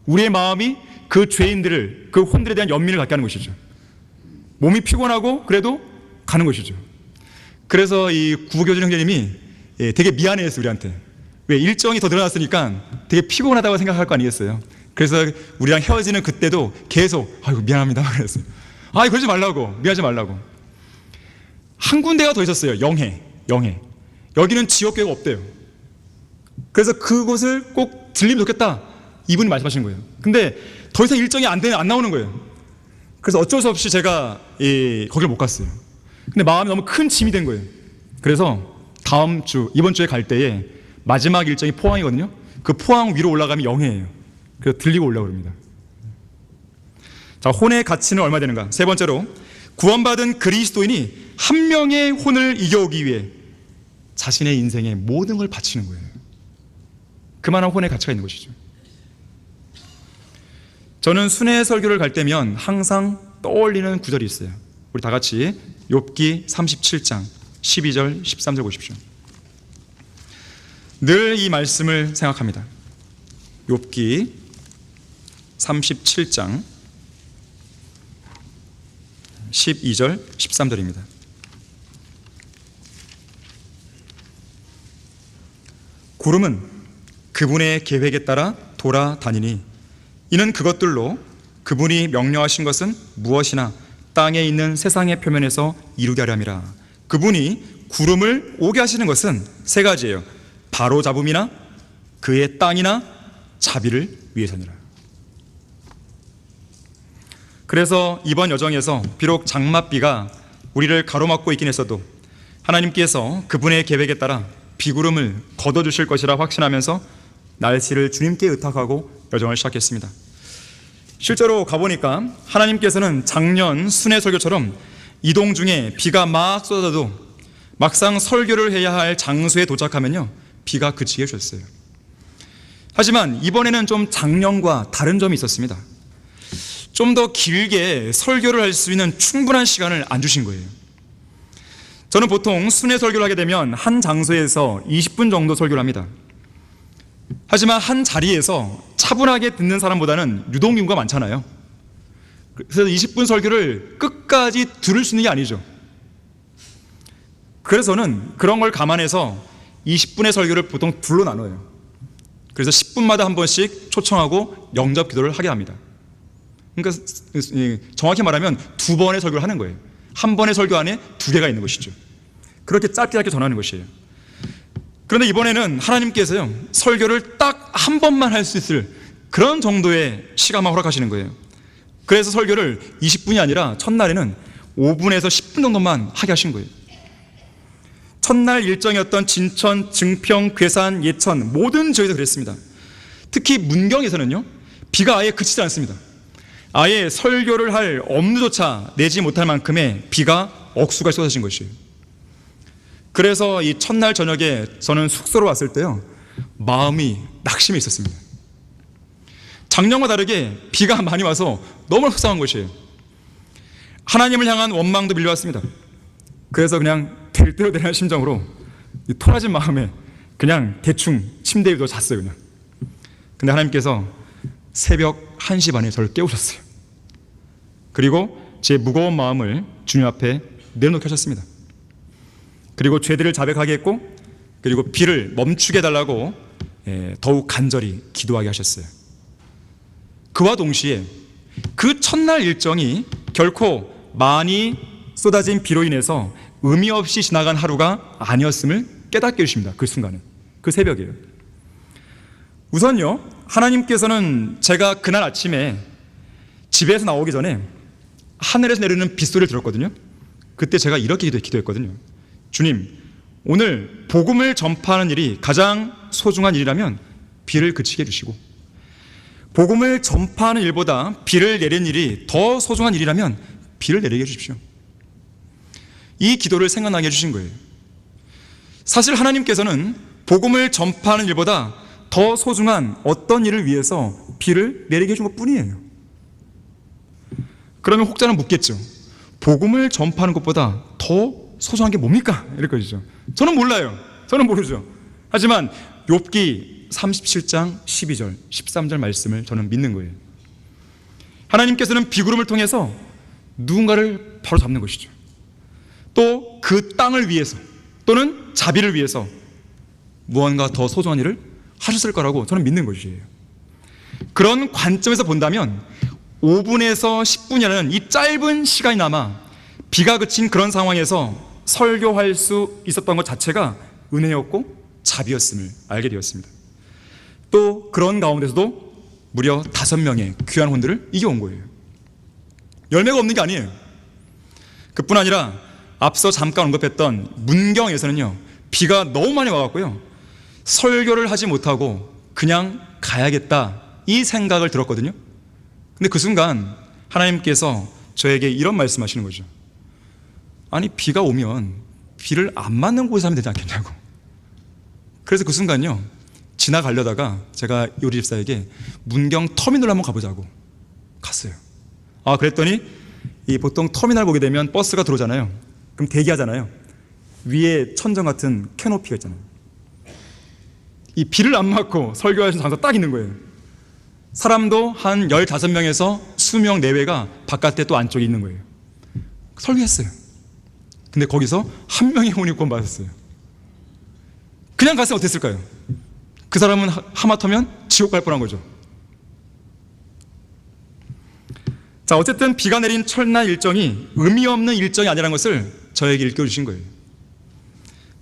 S1: 우리의 마음이 그 죄인들을, 그 혼들에 대한 연민을 갖게 하는 것이죠. 몸이 피곤하고 그래도 가는 것이죠. 그래서 이 구교준 형제님이 되게 미안해했어요, 우리한테. 왜? 일정이 더 늘어났으니까 되게 피곤하다고 생각할 거 아니겠어요? 그래서 우리랑 헤어지는 그때도 계속 아이고 미안합니다 그랬어요. 아이 그러지 말라고, 미안하지 말라고. 한 군데가 더 있었어요. 영해. 여기는 지역교회가 없대요. 그래서 그곳을 꼭 들리면 좋겠다, 이분이 말씀하시는 거예요. 근데 더 이상 일정이 안 나오는 거예요. 그래서 어쩔 수 없이 제가 거기를 못 갔어요. 근데 마음이 너무 큰 짐이 된 거예요. 그래서 이번 주에 갈 때에 마지막 일정이 포항이거든요. 그 포항 위로 올라가면 영해예요. 그래서 들리고 올라오랍니다. 자, 혼의 가치는 얼마 되는가? 세 번째로, 구원받은 그리스도인이 한 명의 혼을 이겨오기 위해 자신의 인생의 모든 걸 바치는 거예요. 그만한 혼의 가치가 있는 것이죠. 저는 순회 설교를 갈 때면 항상 떠올리는 구절이 있어요. 우리 다 같이 욥기 37장 12절 13절 보십시오. 늘 이 말씀을 생각합니다. 욥기 37장 12절 13절입니다. 구름은 그분의 계획에 따라 돌아다니니 이는 그것들로 그분이 명령하신 것은 무엇이나 땅에 있는 세상의 표면에서 이루게 하렴이라. 그분이 구름을 오게 하시는 것은 세 가지예요. 바로잡음이나 그의 땅이나 자비를 위해서니라. 그래서 이번 여정에서 비록 장맛비가 우리를 가로막고 있긴 했어도 하나님께서 그분의 계획에 따라 비구름을 걷어주실 것이라 확신하면서 날씨를 주님께 의탁하고 여정을 시작했습니다. 실제로 가보니까 하나님께서는 작년 순회 설교처럼 이동 중에 비가 막 쏟아져도 막상 설교를 해야 할 장소에 도착하면요, 비가 그치게 해주셨어요. 하지만 이번에는 좀 작년과 다른 점이 있었습니다. 좀 더 길게 설교를 할 수 있는 충분한 시간을 안 주신 거예요. 저는 보통 순회 설교를 하게 되면 한 장소에서 20분 정도 설교를 합니다. 하지만 한 자리에서 차분하게 듣는 사람보다는 유동인구가 많잖아요. 그래서 20분 설교를 끝까지 들을 수 있는 게 아니죠. 그래서 저는 그런 걸 감안해서 20분의 설교를 보통 둘로 나눠요. 그래서 10분마다 한 번씩 초청하고 영접 기도를 하게 합니다. 그러니까 정확히 말하면 두 번의 설교를 하는 거예요. 한 번의 설교 안에 두 개가 있는 것이죠. 그렇게 짧게 전하는 것이에요. 그런데 이번에는 하나님께서요, 설교를 딱 한 번만 할 수 있을 그런 정도의 시간만 허락하시는 거예요. 그래서 설교를 20분이 아니라 첫날에는 5분에서 10분 정도만 하게 하신 거예요. 첫날 일정이었던 진천, 증평, 괴산, 예천 모든 지역에서 그랬습니다. 특히 문경에서는요, 비가 아예 그치지 않습니다. 아예 설교를 할 엄두조차 내지 못할 만큼의 비가 억수가 쏟아진 것이에요. 그래서 이 첫날 저녁에 저는 숙소로 왔을 때요, 마음이 낙심해 있었습니다. 작년과 다르게 비가 많이 와서 너무 속상한 것이에요. 하나님을 향한 원망도 밀려왔습니다. 그래서 그냥 될 대로 되는 심정으로 토라진 마음에 그냥 대충 침대에 누워 잤어요. 그냥. 근데 하나님께서 새벽 1시 반에 저를 깨우셨어요. 그리고 제 무거운 마음을 주님 앞에 내려놓게 하셨습니다. 그리고 죄들을 자백하게 했고, 그리고 비를 멈추게 해달라고 더욱 간절히 기도하게 하셨어요. 그와 동시에 그 첫날 일정이 결코 많이 쏟아진 비로 인해서 의미 없이 지나간 하루가 아니었음을 깨닫게 해주십니다. 그 순간은, 그 새벽이에요. 우선요, 하나님께서는 제가 그날 아침에 집에서 나오기 전에 하늘에서 내리는 빗소리를 들었거든요. 그때 제가 이렇게 기도했거든요. 주님, 오늘 복음을 전파하는 일이 가장 소중한 일이라면 비를 그치게 해주시고, 복음을 전파하는 일보다 비를 내리는 일이 더 소중한 일이라면 비를 내리게 해주십시오. 이 기도를 생각나게 해주신 거예요. 사실 하나님께서는 복음을 전파하는 일보다 더 소중한 어떤 일을 위해서 비를 내리게 해준 것 뿐이에요. 그러면 혹자는 묻겠죠. 복음을 전파하는 것보다 더 소중한 게 뭡니까? 이럴 것이죠. 저는 몰라요. 저는 모르죠. 하지만 욥기 37장 12절 13절 말씀을 저는 믿는 거예요. 하나님께서는 비구름을 통해서 누군가를 바로 잡는 것이죠. 또 그 땅을 위해서 또는 자비를 위해서 무언가 더 소중한 일을 하셨을 거라고 저는 믿는 것이에요. 그런 관점에서 본다면 5분에서 10분이라는 이 짧은 시간이나마 비가 그친 그런 상황에서 설교할 수 있었던 것 자체가 은혜였고 자비였음을 알게 되었습니다. 또 그런 가운데서도 무려 5명의 귀한 혼들을 이겨온 거예요. 열매가 없는 게 아니에요. 그뿐 아니라 앞서 잠깐 언급했던 문경에서는요, 비가 너무 많이 와갖고요, 설교를 하지 못하고 그냥 가야겠다 이 생각을 들었거든요. 근데 그 순간 하나님께서 저에게 이런 말씀하시는 거죠. 아니, 비가 오면 비를 안 맞는 곳에 하면 되지 않겠냐고. 그래서 그 순간요, 지나가려다가 제가 요리 집사에게 문경 터미널 한번 가보자고 갔어요. 그랬더니 이 보통 터미널 보게 되면 버스가 들어오잖아요. 그럼 대기하잖아요. 위에 천정 같은 캐노피가 있잖아요. 이 비를 안 맞고 설교하시는 장소 딱 있는 거예요. 사람도 한 15명에서 20명 내외가 바깥에 또 안쪽에 있는 거예요. 설교했어요. 근데 거기서 한 명이 혼이 구원받았어요. 그냥 갔으면 어땠을까요? 그 사람은 하마터면 지옥 갈 뻔한 거죠. 자, 어쨌든 비가 내린 철날 일정이 의미 없는 일정이 아니라는 것을 저에게 일깨워주신 거예요.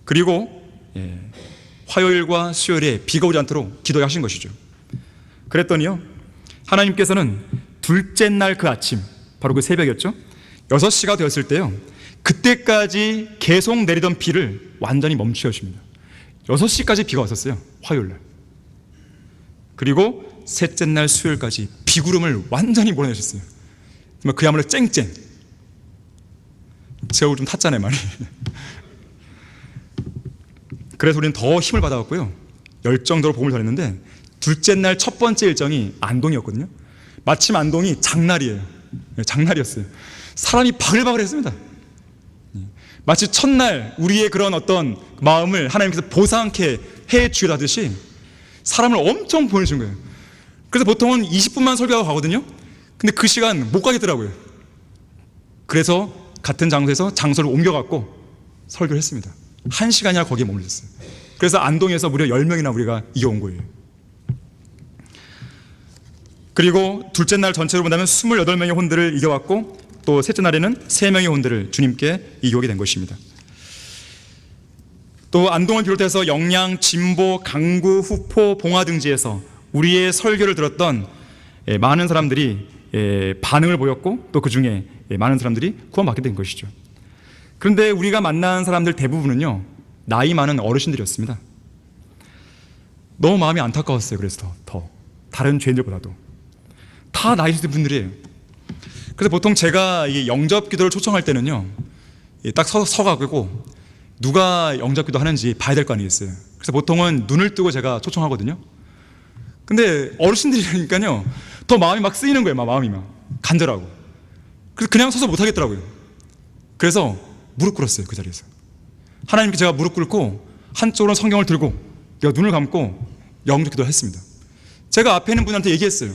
S1: 그리고 화요일과 수요일에 비가 오지 않도록 기도하신 것이죠. 그랬더니요, 하나님께서는 둘째 날 그 아침, 바로 그 새벽이었죠. 6시가 되었을 때요, 그때까지 계속 내리던 비를 완전히 멈추어 주십니다. 6시까지 비가 왔었어요, 화요일날. 그리고 셋째 날 수요일까지 비구름을 완전히 몰아내셨어요. 그야말로 쨍쨍. 제 얼굴 좀 탔잖아요, 많이. 그래서 우리는 더 힘을 받아왔고요, 열정적으로 복음을 전했는데, 둘째 날 첫 번째 일정이 안동이었거든요. 마침 안동이 장날이에요. 장날이었어요. 사람이 바글바글했습니다. 마치 첫날 우리의 그런 어떤 마음을 하나님께서 보상케 해주려 하듯이 사람을 엄청 보내신 거예요. 그래서 보통은 20분만 설교하고 가거든요. 근데 그 시간 못 가겠더라고요. 그래서 같은 장소에서 장소를 옮겨갖고 설교를 했습니다. 1시간이나 거기에 머물렀어요. 그래서 안동에서 무려 10명이나 우리가 이겨온 거예요. 그리고 둘째 날 전체로 본다면 28명의 혼들을 이겨왔고, 또 셋째 날에는 3명의 혼들을 주님께 이겨오게 된 것입니다. 또 안동을 비롯해서 영양, 진보, 강구, 후포, 봉화 등지에서 우리의 설교를 들었던 많은 사람들이 반응을 보였고, 또 그 중에 많은 사람들이 구원받게 된 것이죠. 그런데 우리가 만난 사람들 대부분은요, 나이 많은 어르신들이었습니다. 너무 마음이 안타까웠어요. 그래서 더 다른 죄인들보다도 다 나이 드신 분들이에요. 그래서 보통 제가 이 영접 기도를 초청할 때는요, 딱 서가지고 누가 영접 기도 하는지 봐야 될 거 아니겠어요. 그래서 보통은 눈을 뜨고 제가 초청하거든요. 근데 어르신들이니까요, 더 마음이 막 쓰이는 거예요. 마음이 막 간절하고. 그래서 그냥 서서 못 하겠더라고요. 그래서 무릎 꿇었어요, 그 자리에서. 하나님께 제가 무릎 꿇고 한쪽으로 성경을 들고 내가 눈을 감고 영접 기도를 했습니다. 제가 앞에 있는 분한테 얘기했어요.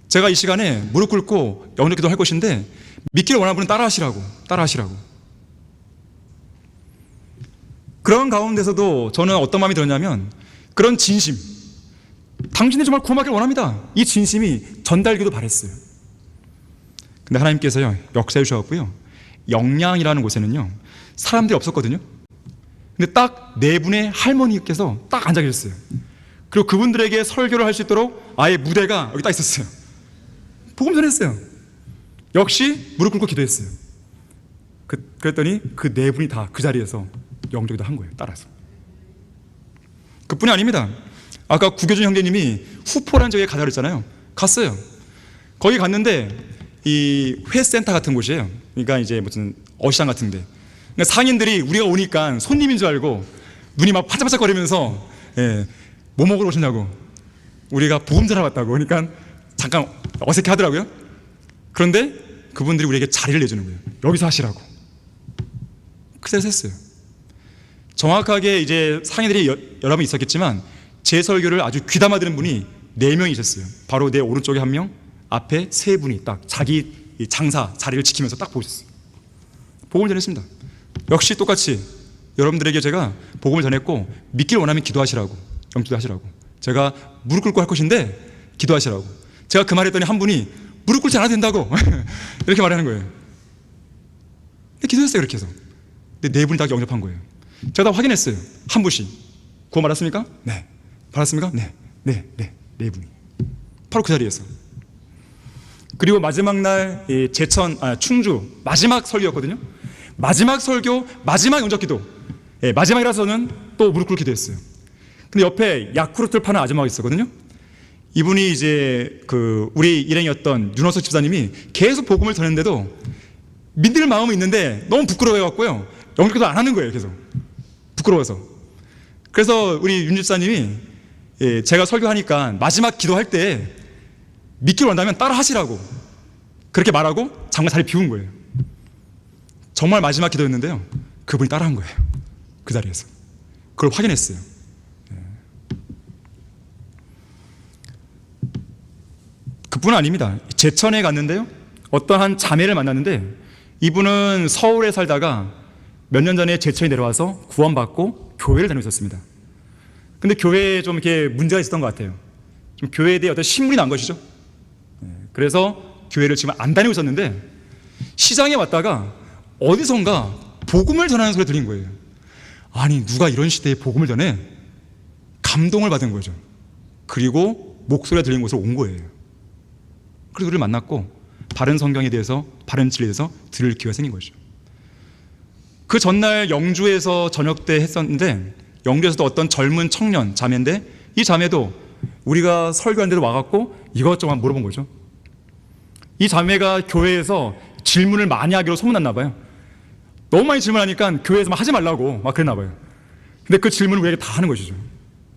S1: 제가 이 시간에 무릎 꿇고 영접 기도 할 것인데 믿기를 원하는 분은 따라하시라고. 그런 가운데서도 저는 어떤 마음이 들었냐면, 그런 진심, 당신이 정말 구원받기를 원합니다, 이 진심이 전달되기도 바랬어요. 근데 하나님께서요, 역사해 주셨고요, 영양이라는 곳에는요 사람들이 없었거든요. 근데 딱 4분의 할머니께서 딱 앉아 계셨어요. 그리고 그분들에게 설교를 할 수 있도록 아예 무대가 여기 딱 있었어요. 복음 전했어요. 역시 무릎 꿇고 기도했어요. 그랬더니 그 4분이 다 그 자리에서 영접기도 한 거예요, 따라서. 그뿐이 아닙니다. 아까 구교준 형제님이 후포라는 지역에 가자 그랬잖아요. 갔어요. 거기 갔는데 이 회센터 같은 곳이에요. 그러니까 이제 무슨 어시장 같은데, 그러니까 상인들이 우리가 오니까 손님인 줄 알고 눈이 막 반짝반짝거리면서 뭐 먹으러 오셨냐고, 우리가 복음 전하러 왔다고. 그러니까 잠깐 어색해 하더라고요. 그런데 그분들이 우리에게 자리를 내주는 거예요. 여기서 하시라고. 그 자리에서 했어요. 정확하게 이제 상인들이 여러 분 있었겠지만 제 설교를 아주 귀담아 들은 분이 4명이 있었어요. 바로 내 오른쪽에 1명, 앞에 3분이 딱 자기 장사 자리를 지키면서 딱 보고 있었어요. 복음을 전했습니다. 역시 똑같이 여러분들에게 제가 복음을 전했고, 믿기를 원하면 기도하시라고, 영기도하시라고. 제가 무릎 꿇고 할 것인데 기도하시라고. 제가 그 말했더니 한 분이 무릎 꿇지 않아도 된다고 이렇게 말하는 거예요. 근데 기도했어요, 그렇게 해서. 근데 4분이 다 영접한 거예요. 제가 다 확인했어요. 한 분씩 구원 받았습니까? 네. 받았습니까? 네. 4분이 바로 그 자리에서. 그리고 마지막 날 충주 마지막 설교였거든요. 마지막 설교, 마지막 영접기도, 마지막이라서는 또 무릎 꿇고 기도했어요. 근데 옆에 야쿠르트를 파는 아줌마가 있었거든요. 이분이 이제 우리 일행이었던 윤호석 집사님이 계속 복음을 전했는데도 믿을 마음은 있는데 너무 부끄러워해갖고요, 영접기도 안 하는 거예요. 계속 부끄러워서. 그래서 우리 윤 집사님이 제가 설교하니까 마지막 기도할 때 믿기를 원한다면 따라 하시라고 그렇게 말하고 잠깐 자리 비운 거예요. 정말 마지막 기도였는데요, 그분이 따라한 거예요. 그 자리에서 그걸 확인했어요. 그뿐 아닙니다. 제천에 갔는데요, 어떤 한 자매를 만났는데, 이분은 서울에 살다가 몇 년 전에 제천에 내려와서 구원받고 교회를 다니고 있었습니다. 근데 교회에 좀 이렇게 문제가 있었던 것 같아요. 좀 교회에 대해 어떤 신물이 난 것이죠. 그래서 교회를 지금 안 다니고 있었는데, 시장에 왔다가 어디선가 복음을 전하는 소리가 들린 거예요. 아니, 누가 이런 시대에 복음을 전해? 감동을 받은 거죠. 그리고 목소리가 들린 곳으로 온 거예요. 그래서 우리를 만났고 바른 성경에 대해서, 바른 진리에 대해서 들을 기회가 생긴 거죠. 그 전날 영주에서 저녁 때 했었는데, 영주에서도 어떤 젊은 청년 자매인데, 이 자매도 우리가 설교한 데로 와갖고 이것저것 물어본 거죠. 이 자매가 교회에서 질문을 많이 하기로 소문났나 봐요. 너무 많이 질문하니까 교회에서 막 하지 말라고 막 그랬나 봐요. 근데 그 질문을 우리에게 다 하는 것이죠.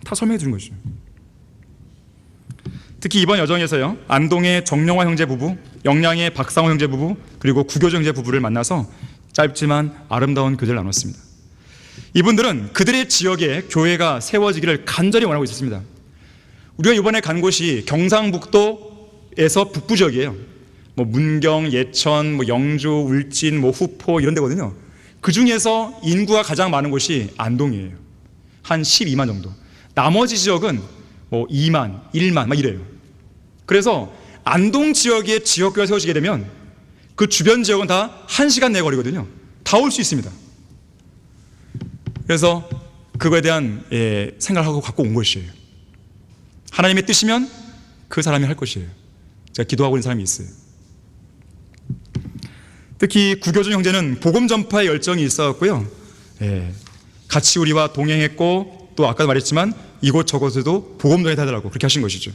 S1: 다 설명해 주는 것이죠. 특히 이번 여정에서요, 안동의 정영화 형제 부부, 영양의 박상호 형제 부부, 그리고 구교주 형제 부부를 만나서 짧지만 아름다운 교제를 나눴습니다. 이분들은 그들의 지역에 교회가 세워지기를 간절히 원하고 있었습니다. 우리가 이번에 간 곳이 경상북도에서 북부 지역이에요. 뭐 문경, 예천, 뭐 영주, 울진, 뭐 후포 이런 데거든요. 그 중에서 인구가 가장 많은 곳이 안동이에요. 한 12만 정도. 나머지 지역은 뭐 2만, 1만 막 이래요. 그래서 안동 지역에 지역교회가 세워지게 되면 그 주변 지역은 다 1시간 내 거리거든요. 다 올 수 있습니다. 그래서 그거에 대한 생각을 하고 갖고 온 것이에요. 하나님의 뜻이면 그 사람이 할 것이에요. 제가 기도하고 있는 사람이 있어요. 특히 구교준 형제는 복음 전파의 열정이 있었고요, 같이 우리와 동행했고, 또 아까도 말했지만 이곳저곳에도 복음 전에 하더라고 그렇게 하신 것이죠.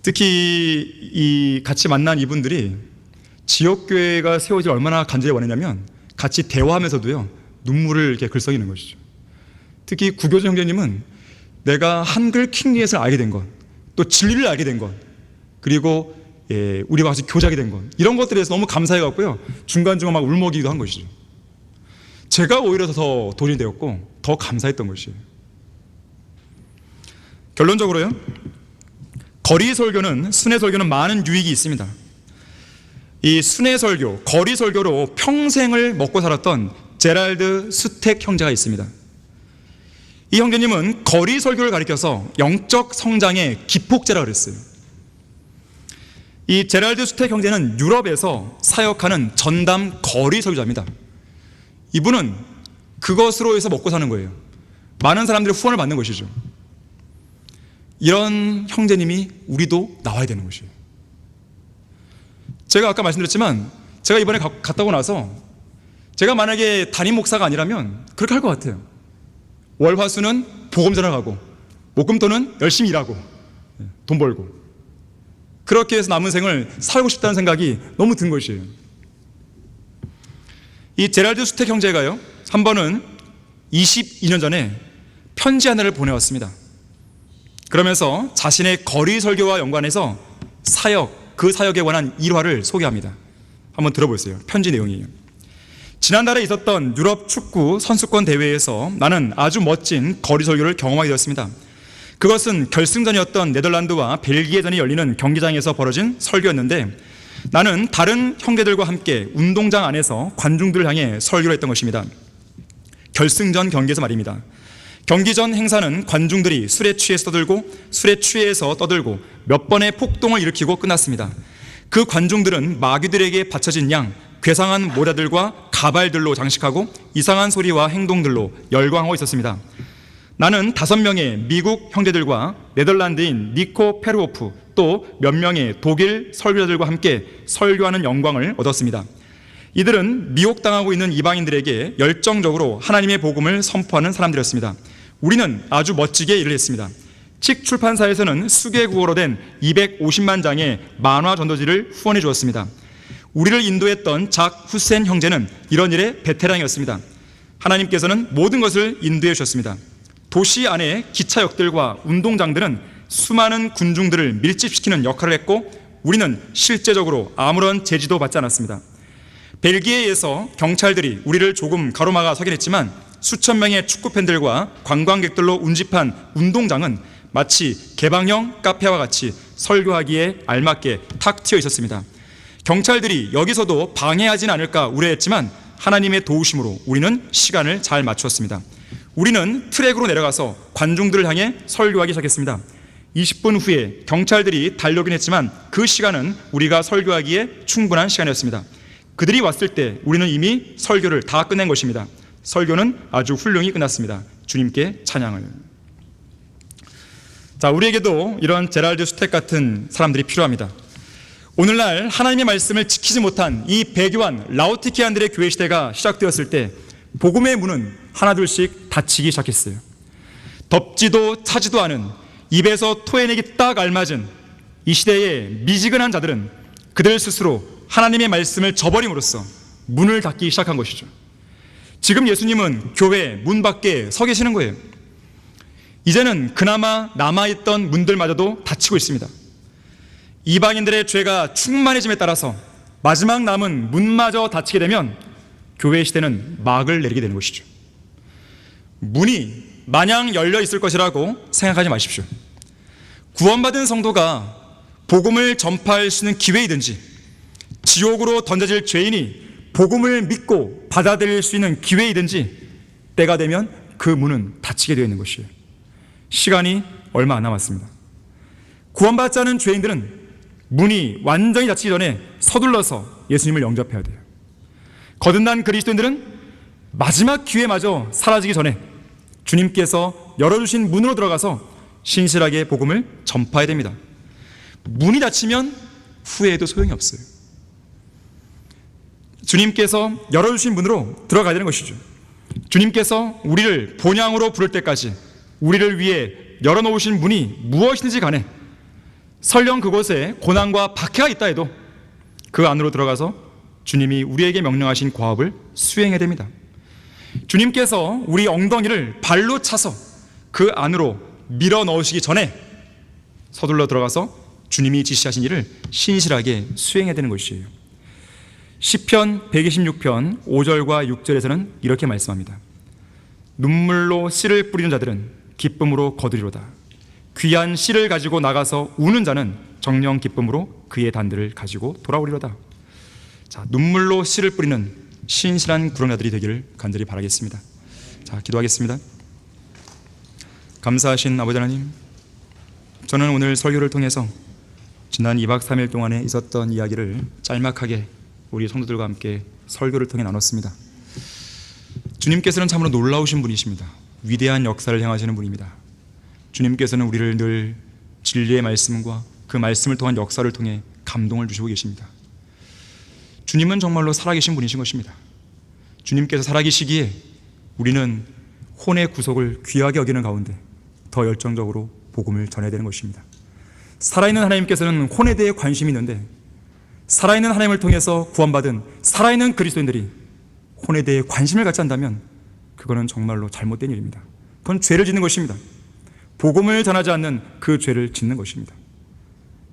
S1: 특히 이 같이 만난 이분들이 지역교회가 세워질 얼마나 간절히 원했냐면, 같이 대화하면서도요 눈물을 이렇게 글썽이는 것이죠. 특히 구교준 형제님은 내가 한글 킹리넷을 알게 된 것, 또 진리를 알게 된 것, 그리고 우리와 같이 교제하게 된 것, 이런 것들에 대해서 너무 감사해갖고요 중간중간 막 울먹이기도 한 것이죠. 제가 오히려 더 돈이 되었고 더 감사했던 것이에요. 결론적으로요, 거리 설교는, 순회 설교는 많은 유익이 있습니다. 이 순회 설교, 거리 설교로 평생을 먹고 살았던 제랄드 수택 형제가 있습니다. 이 형제님은 거리 설교를 가리켜서 영적 성장의 기폭제라고 그랬어요. 이 제랄드 수택 형제는 유럽에서 사역하는 전담 거리 설교자입니다. 이분은 그것으로 해서 먹고 사는 거예요. 많은 사람들의 후원을 받는 것이죠. 이런 형제님이 우리도 나와야 되는 것이에요. 제가 아까 말씀드렸지만, 제가 이번에 갔다 오고 나서 제가 만약에 담임 목사가 아니라면 그렇게 할 것 같아요. 월화수는 복음 전하고, 목금토는 열심히 일하고 돈 벌고, 그렇게 해서 남은 생을 살고 싶다는 생각이 너무 든 것이에요. 이 제랄드 수택 형제가요, 한 번은 22년 전에 편지 하나를 보내왔습니다. 그러면서 자신의 거리 설교와 연관해서 그 사역에 관한 일화를 소개합니다. 한번 들어보세요. 편지 내용이에요. 지난달에 있었던 유럽 축구 선수권 대회에서 나는 아주 멋진 거리 설교를 경험하게 되었습니다. 그것은 결승전이었던 네덜란드와 벨기에전이 열리는 경기장에서 벌어진 설교였는데, 나는 다른 형제들과 함께 운동장 안에서 관중들을 향해 설교를 했던 것입니다. 결승전 경기에서 말입니다. 경기 전 행사는 관중들이 술에 취해서 떠들고 몇 번의 폭동을 일으키고 끝났습니다. 그 관중들은 마귀들에게 바쳐진 양, 괴상한 모자들과 가발들로 장식하고 이상한 소리와 행동들로 열광하고 있었습니다. 나는 5명의 미국 형제들과 네덜란드인 니코 페르호프, 또 몇 명의 독일 설교자들과 함께 설교하는 영광을 얻었습니다. 이들은 미혹당하고 있는 이방인들에게 열정적으로 하나님의 복음을 선포하는 사람들이었습니다. 우리는 아주 멋지게 일을 했습니다. 칙 출판사에서는 수개국어로 된 250만 장의 만화 전도지를 후원해 주었습니다. 우리를 인도했던 작 후센 형제는 이런 일의 베테랑이었습니다. 하나님께서는 모든 것을 인도해 주셨습니다. 도시 안의 기차역들과 운동장들은 수많은 군중들을 밀집시키는 역할을 했고, 우리는 실제적으로 아무런 제지도 받지 않았습니다. 벨기에에서 경찰들이 우리를 조금 가로막아 서긴 했지만 수천 명의 축구팬들과 관광객들로 운집한 운동장은 마치 개방형 카페와 같이 설교하기에 알맞게 탁 트여 있었습니다. 경찰들이 여기서도 방해하진 않을까 우려했지만 하나님의 도우심으로 우리는 시간을 잘 맞추었습니다. 우리는 트랙으로 내려가서 관중들을 향해 설교하기 시작했습니다. 20분 후에 경찰들이 달려오긴 했지만 그 시간은 우리가 설교하기에 충분한 시간이었습니다. 그들이 왔을 때 우리는 이미 설교를 다 끝낸 것입니다. 설교는 아주 훌륭히 끝났습니다. 주님께 찬양을. 자, 우리에게도 이런 제랄드 수택 같은 사람들이 필요합니다. 오늘날 하나님의 말씀을 지키지 못한 이 배교한 라오디게안들의 교회 시대가 시작되었을 때 복음의 문은 하나둘씩 닫히기 시작했어요. 덮지도 차지도 않은 입에서 토해내기 딱 알맞은 이 시대의 미지근한 자들은 그들 스스로 하나님의 말씀을 저버림으로써 문을 닫기 시작한 것이죠. 지금 예수님은 교회 문 밖에 서 계시는 거예요. 이제는 그나마 남아있던 문들마저도 닫히고 있습니다. 이방인들의 죄가 충만해짐에 따라서 마지막 남은 문마저 닫히게 되면 교회 시대는 막을 내리게 되는 것이죠. 문이 마냥 열려 있을 것이라고 생각하지 마십시오. 구원받은 성도가 복음을 전파할 수 있는 기회이든지 지옥으로 던져질 죄인이 복음을 믿고 받아들일 수 있는 기회이든지 때가 되면 그 문은 닫히게 되어 있는 것이에요. 시간이 얼마 안 남았습니다. 구원받지 않은 죄인들은 문이 완전히 닫히기 전에 서둘러서 예수님을 영접해야 돼요. 거듭난 그리스도인들은 마지막 기회마저 사라지기 전에 주님께서 열어주신 문으로 들어가서 신실하게 복음을 전파해야 됩니다. 문이 닫히면 후회해도 소용이 없어요. 주님께서 열어주신 문으로 들어가야 되는 것이죠. 주님께서 우리를 본향으로 부를 때까지 우리를 위해 열어놓으신 문이 무엇이든지 간에 설령 그곳에 고난과 박해가 있다 해도 그 안으로 들어가서 주님이 우리에게 명령하신 과업을 수행해야 됩니다. 주님께서 우리 엉덩이를 발로 차서 그 안으로 밀어 넣으시기 전에 서둘러 들어가서 주님이 지시하신 일을 신실하게 수행해야 되는 것이에요. 시편 126편 5절과 6절에서는 이렇게 말씀합니다. 눈물로 씨를 뿌리는 자들은 기쁨으로 거두리로다. 귀한 씨를 가지고 나가서 우는 자는 정령 기쁨으로 그의 단들을 가지고 돌아오리로다. 자, 눈물로 씨를 뿌리는 신실한 구령자들이 되기를 간절히 바라겠습니다. 자, 기도하겠습니다. 감사하신 아버지 하나님, 저는 오늘 설교를 통해서 지난 2박 3일 동안에 있었던 이야기를 짤막하게 우리 성도들과 함께 설교를 통해 나눴습니다. 주님께서는 참으로 놀라우신 분이십니다. 위대한 역사를 행하시는 분입니다. 주님께서는 우리를 늘 진리의 말씀과 그 말씀을 통한 역사를 통해 감동을 주시고 계십니다. 주님은 정말로 살아계신 분이신 것입니다. 주님께서 살아계시기에 우리는 혼의 구속을 귀하게 여기는 가운데 더 열정적으로 복음을 전해야 되는 것입니다. 살아있는 하나님께서는 혼에 대해 관심이 있는데 살아있는 하나님을 통해서 구원받은 살아있는 그리스도인들이 혼에 대해 관심을 갖지 않는다면 그거는 정말로 잘못된 일입니다. 그건 죄를 짓는 것입니다. 복음을 전하지 않는 그 죄를 짓는 것입니다.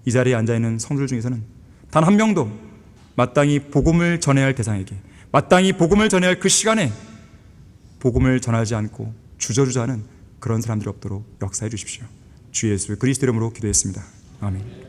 S1: 이 자리에 앉아있는 성도들 중에서는 단 한 명도 마땅히 복음을 전해야 할 대상에게, 마땅히 복음을 전해야 할 그 시간에 복음을 전하지 않고 주저주저하는 그런 사람들이 없도록 역사해 주십시오. 주 예수 그리스도 이름으로 기도했습니다. 아멘.